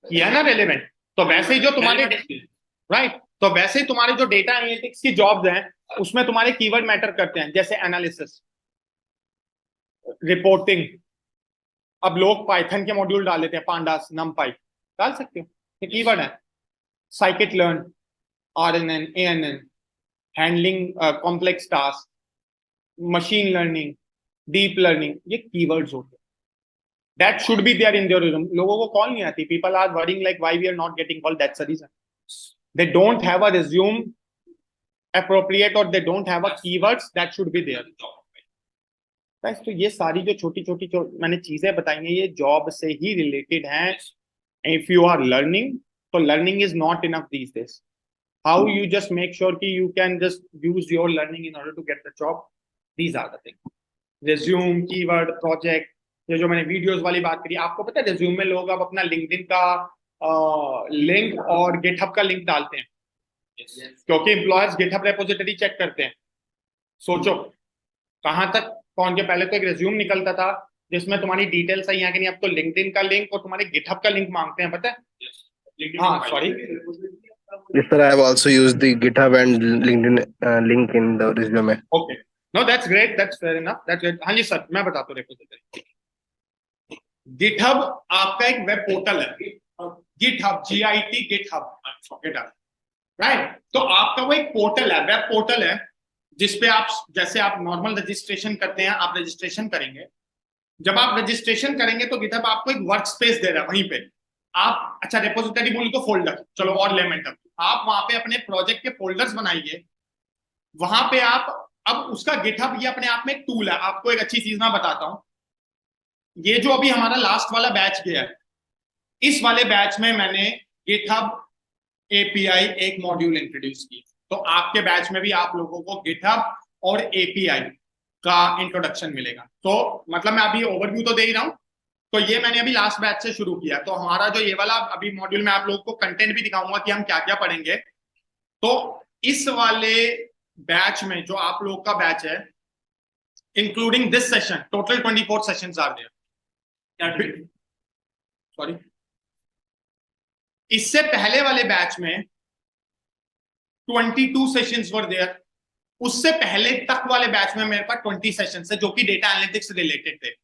A: किया ना रेलेवेंट। तो वैसे ही जो तुम्हारे, राइट, तो वैसे ही तुम्हारे जो डेटा एनालिटिक्स की जॉब्स हैं, उसमें तुम्हारे कीवर्ड मैटर करते हैं, जैसे एनालिसिस, रिपोर्टिंग। अब लोग पाइथन के मॉड्यूल डाल लेते हैं, पांडास, नमपाई डाल सकते हो, ये कीवर्ड है। Scikit learn, RNN, ANN, handling complex task, machine learning, deep learning, ये कीवर्ड्स होते हैं। That should be there in their resume. लोगों को कॉल नहीं आती, people are worrying like why we are not getting called, that's the reason. They don't have a resume appropriate, or they don't have a keywords that should be there. Guys, तो ये सारी जो छोटी छोटी जो मैंने चीजें बताई हैं, ये जॉब से ही रिलेटेड हैं। If you are learning, तो learning is not enough these days. How you just make sure कि you can just use your learning in order to get the job. These are the things. Resume, keyword, project, ये जो मैंने videos वाली बात करी। आपको पता है रिज्यूम में लोग अब अपना लिंक्डइन का लिंक और गिटहब का लिंक डालते हैं, क्योंकि एम्प्लॉयर्स गिटहब रेपोजिटरी चेक करते हैं। सोचो कहां तक पहुंच गए। पहले तो एक रिज्यूम निकलता था जिसमें तुम्हारी डिटेल सही है कि नहीं, अब तो लिंक्डइन का लिंक और तुम्हारे गिटहब का लिंक मांगते हैं, पता है? हाँ sorry,
D: Yes, sir. I have also used the GitHub and LinkedIn link in the resume.
A: Okay, no that's great, that's fair enough, that's great. हाँ जी सर, मैं बताता हूँ रेपोजिटरी। गिटहब आपका एक वेब पोर्टल है, गिटहब, GIT, गिटहब, राइट। तो आपका वो एक पोर्टल है, वेब पोर्टल है, जिसपे आप, जैसे आप नॉर्मल रजिस्ट्रेशन करते हैं, आप रजिस्ट्रेशन करेंगे। जब आप रजिस्ट्रेशन करेंगे तो गिटहब आपको एक वर्क स्पेस दे रहा है, वहीं पे आप, अच्छा रेपोजिटरी बोल तो फोल्डर, चलो और लेमेंट, आप वहां पे अपने प्रोजेक्ट के फोल्डर्स बनाइए। वहां पे आप, अब उसका गिटहब ये अपने आप में एक टूल है। आपको एक अच्छी चीज मैं बताता हूं, ये जो अभी हमारा लास्ट वाला बैच गया है, इस वाले बैच में मैंने गिटहब API एक मॉड्यूल इंट्रोड्यूस की। तो आपके बैच में भी आप लोगों को गिटहब और API का इंट्रोडक्शन मिलेगा। तो मतलब मैं अभी ओवरव्यू तो दे ही रहा हूं। तो ये मैंने अभी लास्ट बैच से शुरू किया। तो हमारा जो ये वाला अभी मॉड्यूल में आप लोगों को कंटेंट भी दिखाऊंगा कि हम क्या क्या पढ़ेंगे। तो इस वाले बैच में जो आप लोग का बैच है, including this session, total 24 sessions are there. Sorry, इससे पहले वाले बैच में 22 सेशंस वर देयर। उससे पहले तक वाले बैच में मेरे पास 20 सेशंस है, जो कि डेटा एनालिटिक्स से रिलेटेड थे।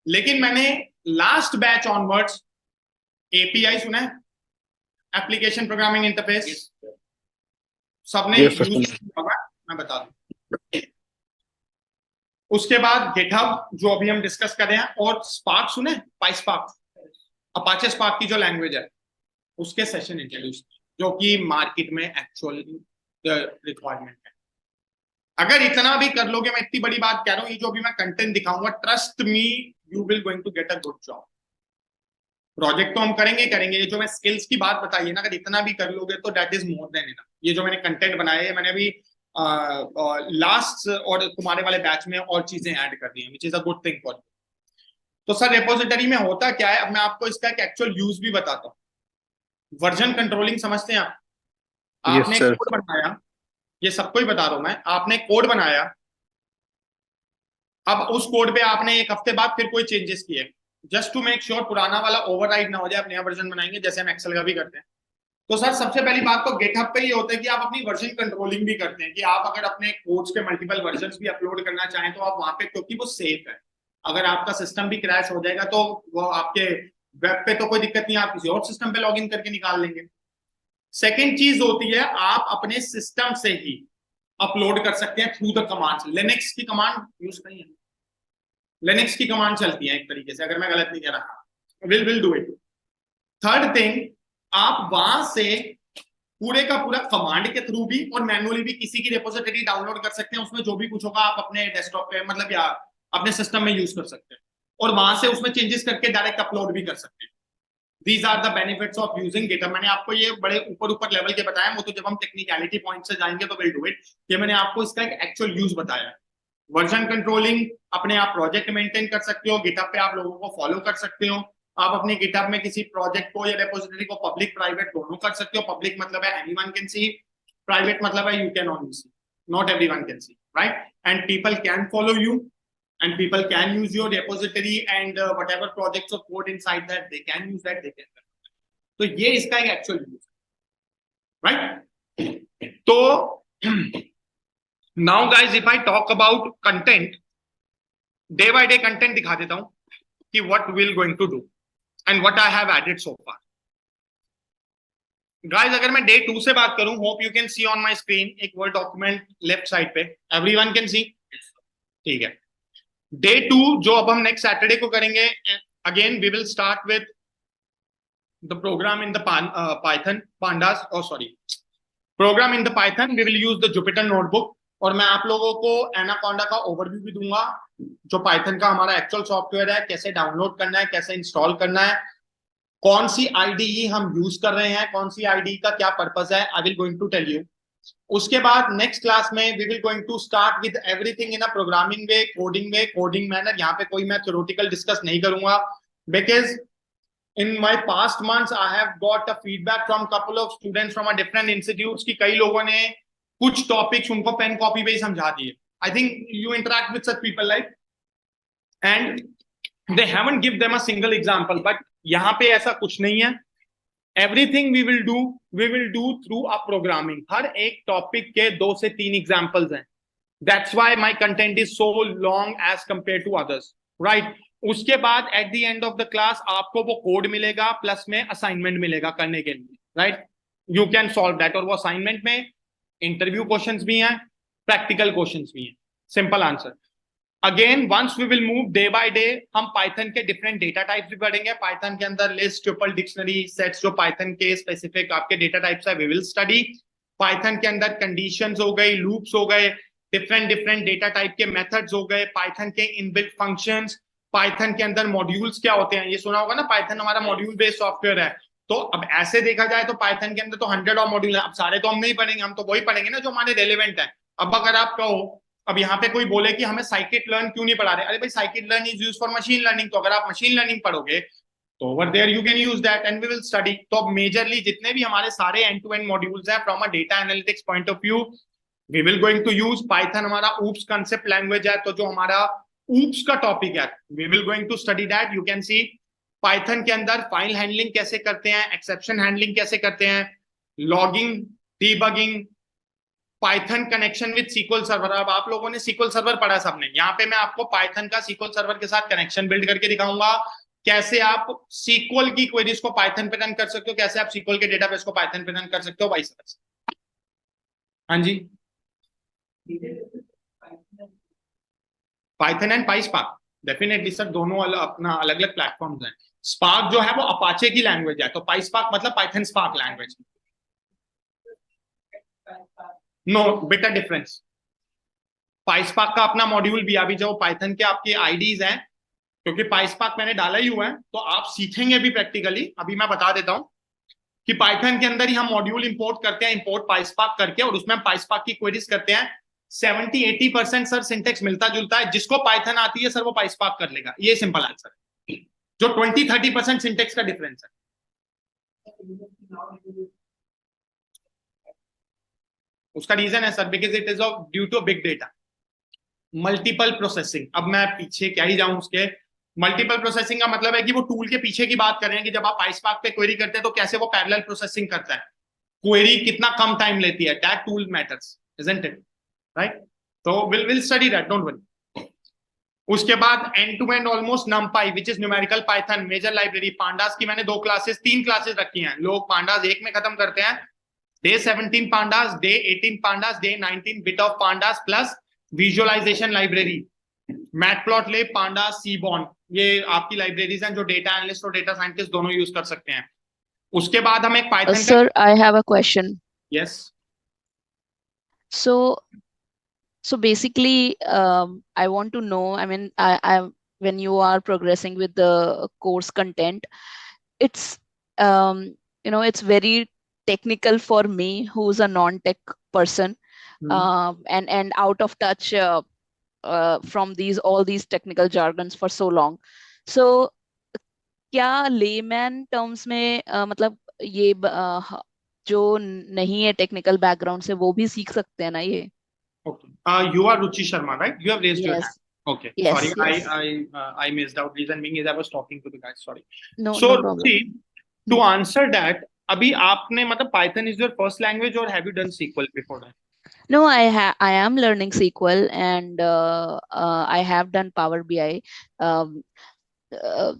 A: लेकिन मैंने लास्ट बैच ऑनवर्ड्स API सुना है, एप्लीकेशन प्रोग्रामिंग इंटरफेस, सबने
D: Yes, sir.
A: यूज किया होगा, मैं बता दूं। उसके बाद गिटहब जो अभी हम डिस्कस कर रहे हैं, और स्पार्क सुने, पाइस्पार्क, अपाचे स्पार्क की जो लैंग्वेज है, उसके सेशन इंट्रोड्यूस, जो कि मार्केट में एक्चुअली रिक्वायरमेंट है। अगर इतना भी कर लोगे, मैं इतनी बड़ी बात कह रहा हूँ, ये जो अभी मैं कंटेंट दिखाऊंगा, trust me, you will going to get a good job. Project तो हम करेंगे करेंगे, ये जो मैं स्किल्स की बात बताई है ना, अगर इतना भी कर लोगे तो that is more than enough. ये जो मैंने कंटेंट बनाया है, मैंने अभी लास्ट और तुम्हारे वाले बैच में और चीजें ऐड कर दी हैं, which is a good thing for you. तो सर रेपोजिटरी में होता क्या है, अब मैं आपको इसका एक एक्चुअल यूज भी बताता हूँ। वर्जन कंट्रोलिंग समझते हैं आप?
D: Yes,
A: आपने
D: sir.
A: कोड बनाया, ये सबको ही बता रहा हूं मैं, आपने कोड बनाया, अब उस कोड पे आपने एक हफ्ते बाद फिर कोई चेंजेस किए, जस्ट टू मेक श्योर पुराना वाला ओवरराइड ना हो जाए, आप नया वर्जन बनाएंगे जैसे हम एक्सेल का भी करते हैं। तो सर सबसे पहली बात तो गिटहब पे ये होता है कि आप अपनी वर्जन कंट्रोलिंग भी करते हैं, कि आप अगर अपने कोड्स के मल्टीपल वर्जन्स भी अपलोड करना चाहें तो आप वहां पे, क्योंकि वो सेफ है, अगर आपका सिस्टम भी क्रैश हो जाएगा तो वो आपके वेब पे तो कोई दिक्कत नहीं, आप किसी और सिस्टम पे लॉगिन करके निकाल लेंगे। सेकेंड चीज होती है आप अपने सिस्टम से ही अपलोड कर सकते हैं थ्रू द कमांड्स। लिनक्स की कमांड यूज करिए, लिनक्स की कमांड चलती है एक तरीके से, अगर मैं गलत नहीं कह रहा, will do it. Third thing, आप वहां से पूरे का पूरा कमांड के थ्रू भी और मैनुअली भी किसी की रिपोजिटरी डाउनलोड कर सकते हैं, उसमें जो भी कुछ होगा आप अपने डेस्कटॉप पे मतलब या अपने सिस्टम में यूज कर सकते हैं, और वहां से उसमें चेंजेस करके डायरेक्ट अपलोड भी कर सकते हैं। These are the benefits of using GitHub। मैंने आपको ये बड़े ऊपर लेवल के बताया, वो तो जब हम टेक्निकलिटी पॉइंट से जाएंगे तो विल डू इट। ये मैंने आपको इसका एक एक्चुअल यूज बताया। वर्जन कंट्रोलिंग, अपने आप प्रोजेक्ट मेंटेन कर सकते हो, GitHub पे आप लोगों को फॉलो कर सकते हो, आप अपने GitHub में किसी प्रोजेक्ट को या रिपोजिटरी को पब्लिक प्राइवेट दोनों कर सकते हो। पब्लिक मतलब है एनीवन कैन सी, प्राइवेट मतलब है you can only see, not everyone can see, right? And people can follow you and people can use your repository and whatever projects or code inside that they can use that, they can। तो ये इसका एक actual use है, right? तो now guys if I talk about content, day by day content दिखा देता हूं कि what will going to do and what I have added so far. Guys अगर मैं डे 2 से बात करूं, hope you can see on my screen एक वर्ड डॉक्यूमेंट लेफ्ट साइड पे, एवरीवन कैन सी? ठीक है। डे 2 जो अब हम नेक्स्ट सैटरडे को करेंगे, again we will start with the program in the Python pandas, और sorry program in the Python, we will use the Jupyter notebook, और मैं आप लोगों को एनाकोंडा का ओवरव्यू भी दूंगा, जो पाइथन का हमारा एक्चुअल सॉफ्टवेयर है, कैसे डाउनलोड करना है, कैसे इंस्टॉल करना है, कौन सी आईडीई हम यूज कर रहे हैं, कौन सी आईडीई का क्या पर्पस है, I will going to tell you. उसके बाद नेक्स्ट क्लास में we will going to start with everything in a programming way, coding manner. यहाँ पे कोई मैं थ्योरेटिकल डिस्कस नहीं करूंगा, because in my past months I have got a feedback from couple of students from a different institutes कि कई लोगों ने कुछ टॉपिक्स उनको पेन कॉपी पे ही समझा दिए। I think you interact with such people, right? And they haven't give them a single example, but यहाँ पे ऐसा कुछ नहीं है। Everything we will do through a programming। हर एक टॉपिक के 2 से 3 एग्जाम्पल्स हैं। That's why my content is so long as compared to others, right? उसके बाद eight the end of the class आपको वो कोड मिलेगा, प्लस में असाइनमेंट मिलेगा करने के लिए, right? You can solve that, और वो असाइनमेंट में इंटरव्यू क्वेश्चंस भी हैं, प्रैक्टिकल क्वेश्चंस भी हैं, simple answer. Again once we will move day by day, हम पाइथन के डिफरेंट डेटा टाइप्स भी पढ़ेंगे। पाइथन के अंदर लिस्ट, ट्यूपल, डिक्शनरी, सेट्स, जो पाइथन के स्पेसिफिक आपके डेटा टाइप्स है, वी विल स्टडी। पाइथन के अंदर कंडीशंस हो गई, लूप्स हो गए, डिफरेंट डेटा टाइप के मेथड्स हो गए, पाइथन के इनबिल्ट फंक्शंस, पाइथन के अंदर मॉड्यूल्स क्या होते हैं, ये सुना होगा ना, पाइथन हमारा मॉड्यूल बेस्ड सॉफ्टवेयर है। तो अब ऐसे देखा जाए तो पाइथन के अंदर तो 100 और मॉड्यूल है। अब सारे तो हम नहीं पढ़ेंगे, हम तो वही पढ़ेंगे ना जो हमारे रेलेवेंट है। अब अगर आप कहो, अब यहाँ पे कोई बोले कि हमें साइकिट लर्न क्यों नहीं पढ़ा रहे, अरे भाई scikit learn is use for machine learning, तो अगर आप मशीन लर्निंग पढ़ोगे तो over there you can use that and we will study. तो अब मेजरली जितने भी हमारे सारे एंड टू एंड मॉड्यूल्स हैं from a data analytics point of view, we will going to use Python. हमारा ऊप्स कंसेप्ट लैंग्वेज है, तो जो हमारा ऊप्स का टॉपिक है, we will going to study that. You can C Python के अंदर फाइल हैंडलिंग कैसे करते हैं, एक्सेप्शन हैंडलिंग कैसे करते हैं, logging, debugging, Python connection with SQL server. अब आप लोगों ने सीक्वल सर्वर पढ़ा सबने, यहाँ पे मैं आपको पाइथन का सीक्वल सर्वर के साथ कनेक्शन बिल्ड करके दिखाऊंगा, कैसे आप सीक्वल की क्वेरीज को पाइथन पे रन कर सकते हो, कैसे आप सीक्वल के डेटाबेस को पाइथन पे रन कर सकते हो, वाइस वर्सा। हाँ जी, पाइथन एंड पाइस्पार्क डेफिनेटली सर, दोनों अपना अलग अलग प्लेटफॉर्म्स हैं। स्पार्क जो है वो अपाचे की लैंग्वेज है, तो पाइस्पार्क मतलब पाइथन स्पार्क लैंग्वेज। नो बेटा डिफरेंस, पाइस्पार्क का अपना मॉड्यूल भी, अभी जो पाइथन के आपके आईडीज हैं, क्योंकि पाइस्पार्क मैंने डाला ही हुआ है तो आप सीखेंगे भी प्रैक्टिकली। अभी मैं बता देता हूं कि पाइथन के अंदर ही हम मॉड्यूल इंपोर्ट करते हैं, इंपोर्ट पाइस्पार्क करके, और उसमें हम पाइस्पार्क की क्वेरीज करते हैं। 70-80% सर सिंटेक्स मिलता जुलता है, जिसको पाइथन आती है सर वो पाइस्पार्क कर लेगा, ये सिंपल आंसर है। जो 20-30% सिंटेक्स का डिफरेंस है। उसका रीजन है sir, because it is of due to big data, multiple processing. अब मैं पीछे क्या ही जाऊं उसके। मल्टीपल प्रोसेसिंग का मतलब है कि वो टूल के पीछे की बात कर रहे हैं कि जब आप PySpark पे क्वेरी करते हैं तो कैसे वो पैरेलल प्रोसेसिंग करता है, क्वेरी कितना कम टाइम लेती है, that tool matters, isn't it, right? तो will study that, don't worry. उसके बाद end to end almost NumPy which is numerical Python, major library. Pandas की मैंने 3 क्लासेस रखी हैं। लोग पांडास 1 में खत्म करते हैं। Day 17 pandas, day 18 pandas, day 19 bit of pandas plus visualization library, matplotlib, pandas, seaborn. ये आपकी लाइब्रेरीज हैं जो डेटा एनालिस्ट और डेटा साइंटिस्ट दोनों यूज कर सकते हैं। उसके बाद हम एक Python
I: Sir, I have a question.
A: Yes
I: So basically, I want to know, I mean, when you are progressing with the course content, it's, it's very technical for me, who's a non-tech person, and out of touch from all these technical jargons for so long. So, क्या layman terms में मतलब ये जो नहीं है technical background से वो भी सीख सकते हैं ना ये?
A: Okay. You are Ruchi Sharma, right? You have raised your hand.
I: Yes.
A: Okay.
I: Yes,
A: Sorry,
I: yes.
A: I missed out. Reason being is I was talking to the guys. Sorry.
I: No,
A: So,
I: no problem.
A: Ruchi, to answer that, अभी आपने मतलब Python is your first language or have you done SQL before that?
I: No, I am learning SQL and I have done Power BI.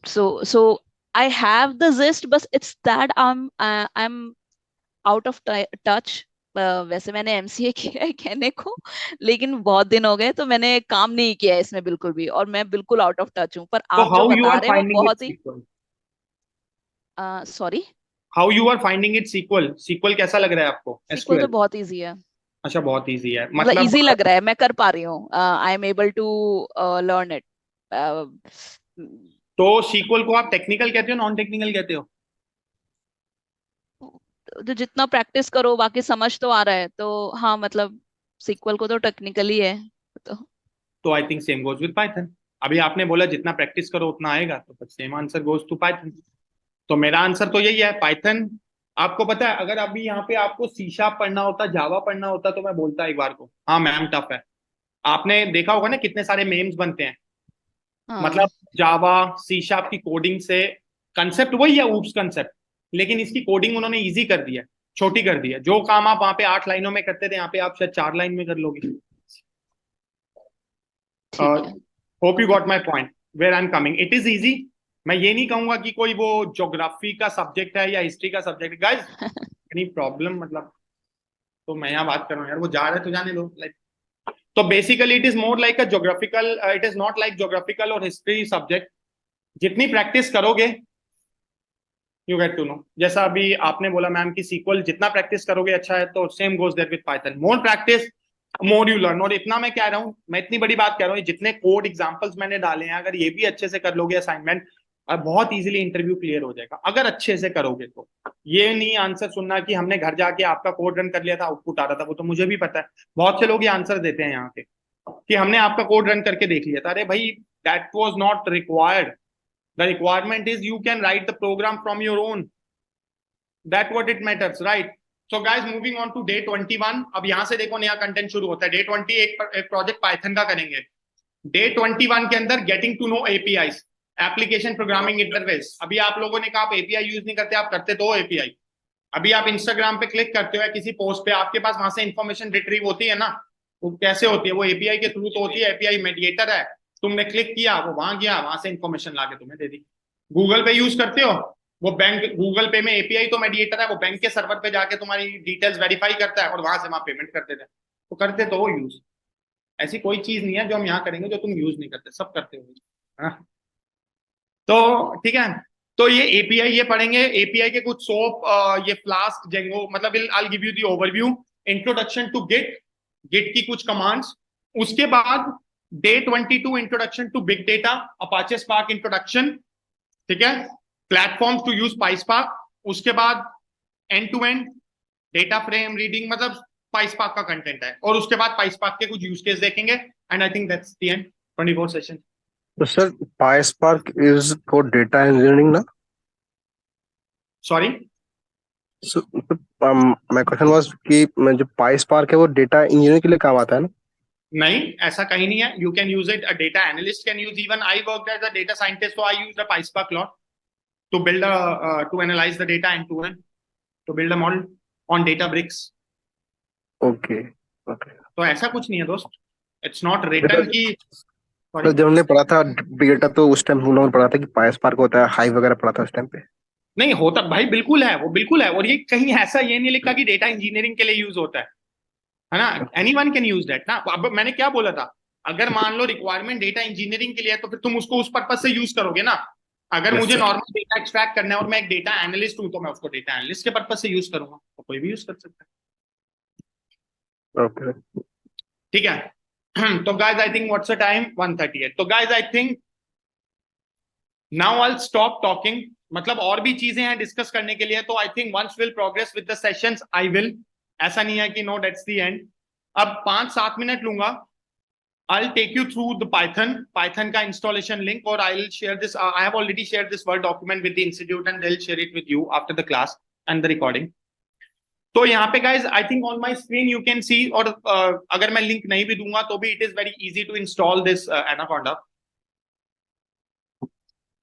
I: So I have the gist, but it's that I'm out of touch. वैसे मैंने MCA किया है कहने को, लेकिन बहुत दिन हो गए तो मैंने काम नहीं किया है इसमें बिल्कुल भी, और मैं बिल्कुल आउट ऑफ टच हूँ। पर
A: So
I: आप जो
A: how you
I: बता
A: are
I: रहे हैं
A: finding
I: वो
A: it
I: बहुत ही
A: SQL?
I: Sorry,
A: How you are finding it SQL? SQL कैसा लग रहा है आपको?
I: SQL तो
A: SQL?
I: बहुत इजी है,
A: अच्छा, बहुत इजी है
I: मतलब
A: मतलब।
I: इजी लग रहा है, मैं कर पा रही हूँ, I am able to learn it.
A: तो SQL को आप टेक्निकल कहते हो, नॉन टेक्निकल कहते हो?
I: जो जितना प्रैक्टिस करो बाकी समझ तो आ रहा है, तो हाँ मतलब सीक्वल को तो टेक्निकली है
A: तो I think same goes with Python. अभी आपने बोला जितना प्रैक्टिस करो उतना आएगा, तो same answer goes to Python. तो मेरा आंसर तो यही है, पाइथन। आपको पता है, अगर अभी यहाँ पे आपको C# पढ़ना होता, जावा पढ़ना होता, तो मैं बोलता एक बार को हाँ मैम टफ है। आपने देखा होगा ना कितने सारे मेम्स बनते हैं, मतलब जावा C# की कोडिंग से कंसेप्ट वही है, ऊप्स कंसेप्ट, लेकिन इसकी कोडिंग उन्होंने इजी कर दी है, छोटी कर दी है। जो काम आप वहां पे 8 लाइनों में करते थे, यहाँ पे आप शायद 4 लाइन में कर लोगे। Hope you got my point where I am coming. It is easy. मैं ये नहीं कहूंगा कि कोई वो ज्योग्राफी का सब्जेक्ट है या हिस्ट्री का सब्जेक्ट है गाइस, एनी प्रॉब्लम मतलब। तो मैं यहाँ बात कर रहा हूँ यार, वो जा रहे तो जाने दो लाइक। तो basically it is more like a geographical, it is not like geographical और हिस्ट्री सब्जेक्ट। जितनी प्रैक्टिस करोगे यू गेट टू नो। जैसा अभी आपने बोला मैम की SQL जितना प्रैक्टिस करोगे अच्छा है, तो same goes there with Python, more practice more you learn. और इतना मैं कह रहा हूँ, मैं इतनी बड़ी बात कह रहा हूँ, जितने कोड एग्जांपल्स मैंने डाले हैं, अगर ये भी अच्छे से कर लोगे असाइनमेंट, बहुत इजीली इंटरव्यू क्लियर हो जाएगा अगर अच्छे से करोगे तो। ये नहीं आंसर सुनना कि हमने घर जाके आपका कोड रन कर लिया था, आउटपुट आ रहा था, वो तो मुझे भी पता है। बहुत से लोग ये आंसर देते हैं यहाँ पे कि हमने आपका कोड रन करके देख लिया था। अरे भाई, that was not required. The requirement is you can write the program from your own, that what it matters, right? So guys, moving on to day 21। अब यहाँ से देखो नया कंटेंट शुरू होता है। डे 20 एक प्रोजेक्ट पाइथन का करेंगे। डे 21 के अंदर getting to know APIs, application programming interface. अभी आप लोगों ने कहा आप API यूज नहीं करते, आप करते तो API। अभी आप इंस्टाग्राम पे क्लिक करते हो या किसी पोस्ट पे, आपके पास वहां से इंफॉर्मेशन रिट्रीव होती है ना, वो कैसे होती है? वो API के थ्रू तो होती है। API मीडिएटर है, तुमने क्लिक किया, वो वहां गया, वहां से इंफॉर्मेशन लाके तुम्हें दे दी। गूगल पे यूज करते हो, वो बैंक, गूगल पे में API तो मीडिएटर है, वो बैंक के सर्वर पे जाके तुम्हारी डिटेल्स वेरीफाई करता है और वहां से वहां पेमेंट कर देता है। तो करते तो वो यूज। ऐसी कोई चीज नहीं है जो हम यहाँ करेंगे जो तुम यूज नहीं करते, सब करते हो। तो ठीक है, तो ये API ये पढ़ेंगे। API के कुछ सोप, ये फ्लास्क, जेंगो, मतलब I give you the overview, introduction to Git, Git की कुछ कमांड्स। उसके बाद day 22 introduction to big data, Apache Spark introduction, ठीक है, प्लेटफॉर्म्स टू यूज PySpark। उसके बाद end to end data frame reading, मतलब PySpark का कंटेंट है। और उसके बाद PySpark के कुछ यूज केस देखेंगे, and I think that's the end 24 session.
D: So, sir, PySpark is for data engineering, na?
A: Sorry?
D: So, my question was कि जो PySpark है वो डेटा इंजीनियर के लिए काम आता है ना?
A: नहीं, ऐसा कहीं नहीं है. You can use it. A data analyst can use. Even I worked as a data scientist, so I used a PySpark lot to build to analyze the data end to end, to build a model on Databricks.
D: Okay, okay.
A: तो ऐसा कुछ नहीं है दोस्त. It's not written कि
D: तो जब हमने पढ़ा था big data तो उस टाइम हम लोगों ने पढ़ा था कि PySpark होता है, Hive वगैरह पढ़ा था उस टाइम पे.
A: नहीं होता भाई, बिल्कुल है, वो बिल्कुल है. और ये कहीं ऐसा ये नहीं लिखा कि डेटा इंजीनियरिंग के लिए यूज होता है ना. एनीवन कैन यूज दैट ना. अब मैंने क्या बोला था, अगर मान लो रिक्वायरमेंट डेटा इंजीनियरिंग के लिए है तो फिर तुम उसको उस पर्पज से यूज करोगे ना. अगर
D: Yes,
A: मुझे
D: sir.
A: नॉर्मल डेटा एक्सट्रैक्ट करना है और मैं एक डेटा एनालिस्ट हूं तो मैं उसको डेटा एनालिस्ट के पर्पज से यूज करूंगा, तो कोई भी यूज कर सकता है.
D: Okay.
A: ठीक है. तो guys I think what's the time 1:38. तो guys I think now I will stop talking. मतलब और भी चीजें हैं डिस्कस करने के लिए, तो I think once will progress with the sessions I will. ऐसा नहीं है कि नो दैट्स द एंड. अब 5-7 मिनट लूंगा. I'll take you through the Python का installation link, और I'll share this. I have already shared this Word document with the institute and they'll share it with you after the class and the recording. तो यहाँ पे guys, I think on my screen you can see, और अगर मैं link नहीं भी दूंगा तो भी it is very easy to install this Anaconda.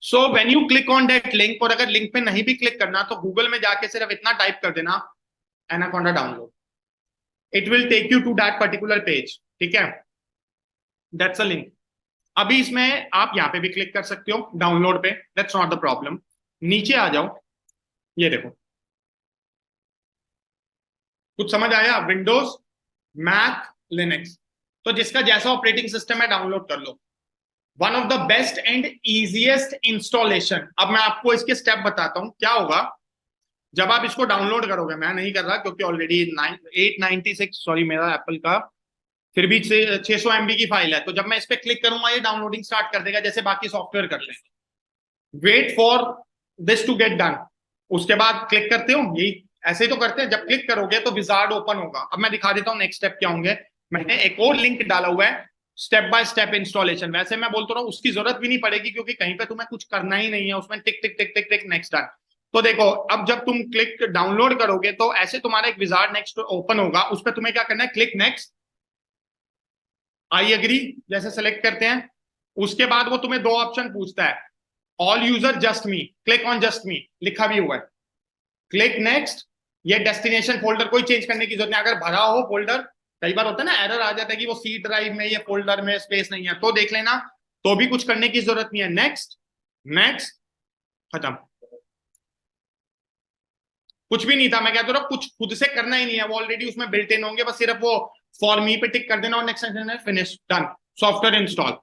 A: So when you click on that link, और अगर link पे नहीं भी click करना तो Google में जाके सिर्फ इतना टाइप कर देना Anaconda download. It will take you to that particular page. ठीक है. That's a link. अभी इसमें आप यहाँ पे भी क्लिक कर सकते हो डाउनलोड पे. That's not the problem. नीचे आ जाओ. ये देखो, कुछ समझ आया? Windows, Mac, Linux. तो जिसका जैसा ऑपरेटिंग सिस्टम है डाउनलोड कर लो. One of the best and easiest installation. अब मैं आपको इसके स्टेप बताता हूं क्या होगा जब आप इसको डाउनलोड करोगे. मैं नहीं कर रहा क्योंकि ऑलरेडी 896, सॉरी मेरा एप्पल का, फिर भी 600 MB की फाइल है. तो जब मैं इस पे क्लिक करूंगा ये डाउनलोडिंग स्टार्ट कर देगा जैसे बाकी सॉफ्टवेयर करते हैं. Wait for this to get done. उसके बाद क्लिक करते हो, यही ऐसे ही तो करते हैं. जब क्लिक करोगे तो विजार्ड ओपन होगा. अब मैं दिखा देता हूँ नेक्स्ट स्टेप क्या होंगे. मैंने एक और लिंक डाला हुआ है, स्टेप बाय स्टेप इंस्टॉलेशन. वैसे मैं बोलता रहा हूँ उसकी जरूरत भी नहीं पड़ेगी क्योंकि कहीं पे तुम्हें कुछ करना ही नहीं है. उसमें टिक टिक टिक टिक टिक नेक्स्ट डन. तो देखो अब जब तुम क्लिक डाउनलोड करोगे तो ऐसे तुम्हारा एक विजार्ड नेक्स्ट ओपन होगा. उस पर तुम्हें क्या करना है, क्लिक नेक्स्ट, आई एग्री जैसे सेलेक्ट करते हैं. उसके बाद वो तुम्हें दो ऑप्शन पूछता है, all user just me. Click on just me लिखा भी हुआ है. Click next. ये डेस्टिनेशन फोल्डर कोई चेंज करने की जरूरत नहीं. अगर भरा हो फोल्डर, कई बार होता है ना एरर आ जाता है कि वो सी ड्राइव में, ये फोल्डर में स्पेस नहीं है, तो देख लेना. तो भी कुछ करने की जरूरत नहीं है. नेक्स्ट, नेक्स्ट, खत्म. कुछ भी नहीं था. मैं कहता हूँ कुछ खुद से करना ही नहीं है, वो ऑलरेडी उसमें बिल्ट इन होंगे. बस सिर्फ वो फॉर मी पे टिक कर देना और next finish, done, software install.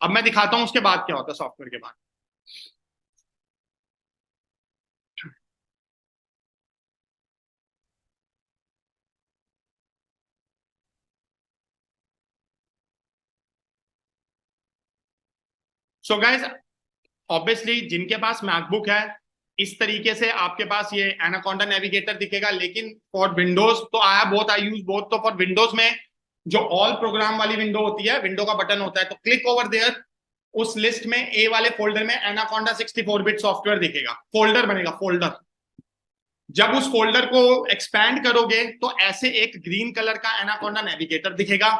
A: अब मैं दिखाता हूं उसके बाद क्या होता है सॉफ्टवेयर के बाद. सो गाइस ऑब्वियसली जिनके पास मैकबुक है इस तरीके से आपके पास ये एनाकोंडा नेविगेटर दिखेगा. लेकिन फॉर विंडोज तो आई यूज बोथ. तो फॉर विंडोज में जो ऑल प्रोग्राम वाली विंडो होती है, विंडो का बटन होता है, तो क्लिक ओवर देयर. उस लिस्ट में ए वाले फोल्डर में एनाकोंडा 64-बिट सॉफ्टवेयर दिखेगा. फोल्डर बनेगा, फोल्डर. जब उस फोल्डर को एक्सपैंड करोगे तो ऐसे एक ग्रीन कलर का एनाकोंडा नेविगेटर दिखेगा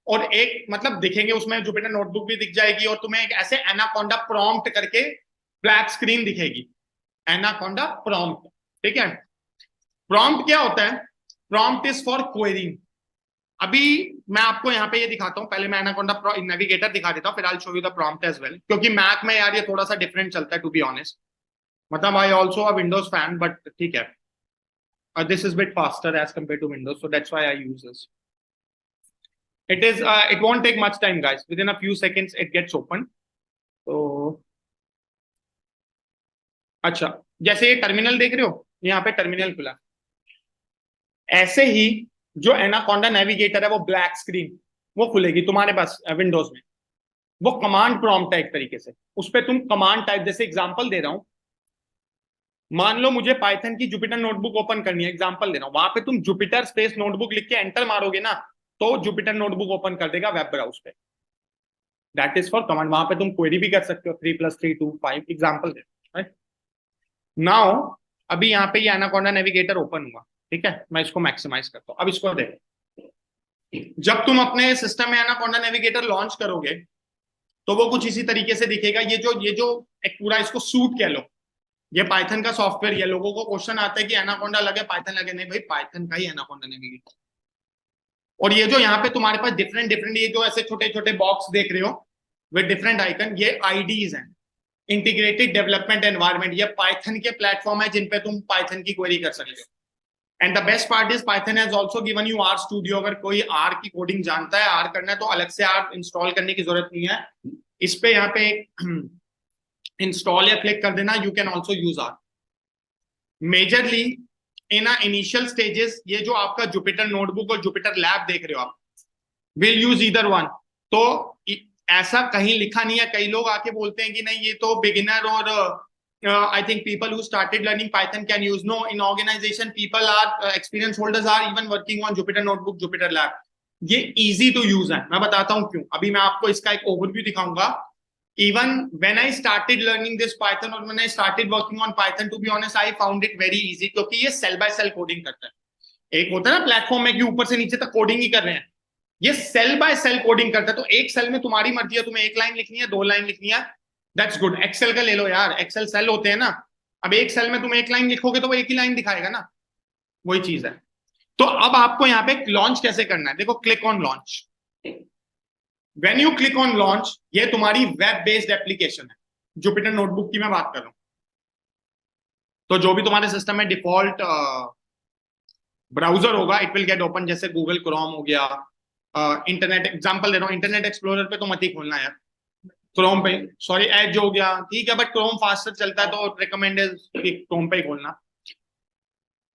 A: और एक मतलब दिखेंगे उसमें जुपिटर नोटबुक भी दिख जाएगी और तुम्हें एक ऐसे एनाकोंडा प्रॉम्प्ट करके ब्लैक स्क्रीन दिखेगी. Anaconda prompt. ठीक है. प्रॉम्प्ट क्या होता है? Prompt is for querying. अभी मैं आपको यहाँ पे ये दिखाता हूँ. पहले मैं एनाकोंडा नेविगेटर दिखा देता हूँ, फिर I will show you the prompt as well. क्योंकि मैक में यार ये थोड़ा सा डिफरेंट चलता है टू बी ऑनेस्ट. मतलब I also a Windows fan, but ठीक है, this is bit faster as compared to Windows, so that's why I use this. It is it won't take much time guys, within a few seconds it gets open. तो अच्छा, जैसे ये terminal देख रहे हो, यहाँ पे टर्मिनल खुला. ऐसे ही जो एनाकोंडा नेविगेटर है वो ब्लैक स्क्रीन वो खुलेगी तुम्हारे पास विंडोज में. वो कमांड प्रॉम्प्ट है एक तरीके से. उस पर तुम कमांड टाइप, जैसे एग्जांपल दे रहा हूं, मान लो मुझे पाइथन की जुपिटर नोटबुक ओपन करनी है, एग्जांपल दे रहा हूं. वहां पे तुम जुपिटर स्पेस नोटबुक लिख के एंटर मारोगे ना तो जुपिटर नोटबुक ओपन कर देगा वेब ब्राउज पे. That is for command. वहां पे तुम क्वेरी भी कर सकते हो. 3 + 3 = 5 एग्जांपल दे. राइट नाउ अभी यहाँ पे ये एनाकोंडा नेविगेटर ओपन हुआ, ठीक है, मैं इसको मैक्सिमाइज करता हूँ। अब इसको देख, जब तुम अपने सिस्टम में एनाकोंडा नेविगेटर लॉन्च करोगे तो वो कुछ इसी तरीके से दिखेगा। ये जो एक पूरा इसको सूट कह लो, ये पाइथन का सॉफ्टवेयर। ये लोगों को क्वेश्चन आता है कि एनाकोंडा लगे पाइथन लगे, नहीं भाई, पाइथन का ही एनाकोंडा नेविगेटर। और ये जो यहाँ पे तुम्हारे पास डिफरेंट डिफरेंट ये जो ऐसे छोटे छोटे बॉक्स देख रहे हो विद डिफरेंट आइकन, ये आईडीज हैं, इंटीग्रेटेड डेवलपमेंट एनवायरनमेंट। ये पाइथन के प्लेटफॉर्म है जिन पे तुम पाइथन की क्वेरी कर सकते हो। And the best part is Python has also given you R studio. अगर कोई आर की कोडिंग जानता है, आर करना है, तो अलग से आर इंस्टॉल करने की जरूरत नहीं है। इस पे यहाँ पे इंस्टॉल या क्लिक कर देना, you can also use R. Majorly in initial stages ये जो आपका जुपिटर नोटबुक और जुपिटर लैब देख रहे हो आप, विल यूज ईदर वन। तो ऐसा कहीं लिखा नहीं है। कई लोग आके बोलते हैं कि नहीं ये तो बिगिनर और I think people who started learning Python can use. No, in organization, people are experience holders are even working on Jupyter Notebook, Jupyter Lab. ये easy to use है। मैं बताता हूँ क्यों। अभी मैं आपको इसका एक overview दिखाऊंगा। Even when I started learning this Python or when I started working on Python, to be honest, I found it very easy क्योंकि ये cell by cell coding करता है। एक होता है ना प्लेटफॉर्म में कि ऊपर से नीचे तक कोडिंग ही कर रहे हैं, ये सेल बाय सेल कोडिंग करता है। तो एक सेल में तुम्हारी मर्जी है, तुम्हें एक लाइन लिखनी है, 2 लाइन लिखनी है, दैट्स गुड। एक्सेल का ले लो यार, एक्सेल सेल होते हैं ना। अब एक सेल में तुम एक लाइन लिखोगे तो वो एक ही लाइन दिखाएगा ना, वही चीज है। तो अब आपको यहाँ पे लॉन्च कैसे करना है, देखो, click on launch. When you click on launch, ये तुम्हारी वेब बेस्ड एप्लीकेशन है। जुपिटर नोटबुक की मैं बात कर रहा हूं। तो जो भी तुम्हारे सिस्टम में डिफॉल्ट ब्राउजर होगा, इट विल गेट ओपन। जैसे गूगल क्रोम हो गया, इंटरनेट एग्जांपल दे रहा हूं, इंटरनेट एक्सप्लोरर पे तो मत ही खोलना यार, क्रोम पे, सॉरी एज हो गया, ठीक है, बट क्रोम फास्टर चलता है तो रिकमेंड क्रोम पे ही खोलना।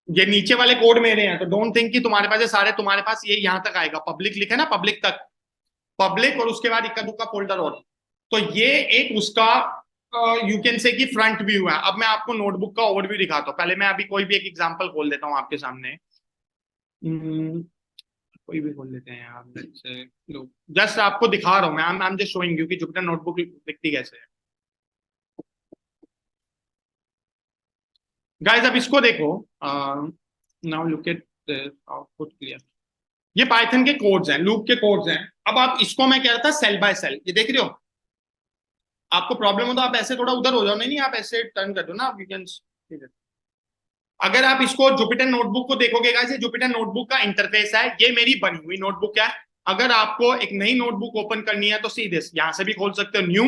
A: ये नीचे वाले कोड मेरे हैं, तो डोंट थिंक कि तुम्हारे पास ये सारे, तुम्हारे पास ये यहाँ तक आएगा, पब्लिक लिखे ना, पब्लिक तक, पब्लिक, और उसके बाद इक्का दुक्का फोल्डर और। तो ये एक उसका यू कैन से कि फ्रंट व्यू है। अब मैं आपको नोटबुक का ओवरव्यू दिखाता हूँ। पहले मैं अभी कोई भी एक एग्जांपल खोल देता हूँ आपके सामने। कोई भी खोल लेते हैं यार, जस्ट आपको दिखा रहा हूँ मैं, I am just showing you कि जुपिटर नोटबुक दिखती कैसे है। गाइस अब इसको देखो, now look at output clear. ये पाइथन के कोड्स हैं, लूप के कोड्स हैं। अब आप इसको, मैं कह रहा था सेल बाय सेल, ये देख रहे हो। आपको प्रॉब्लम हो तो आप ऐसे थोड़ा उधर हो जाओ, नहीं आप ऐसे टर्न कर दो ना, आप यू कैन, ठीक है। अगर आप इसको जुपिटर नोटबुक को देखोगे गाइस, ये जुपिटर नोटबुक का इंटरफेस है, ये मेरी बनी हुई नोटबुक है। अगर आपको एक नई नोटबुक ओपन करनी है तो सीधे यहां से भी खोल सकते हो, न्यू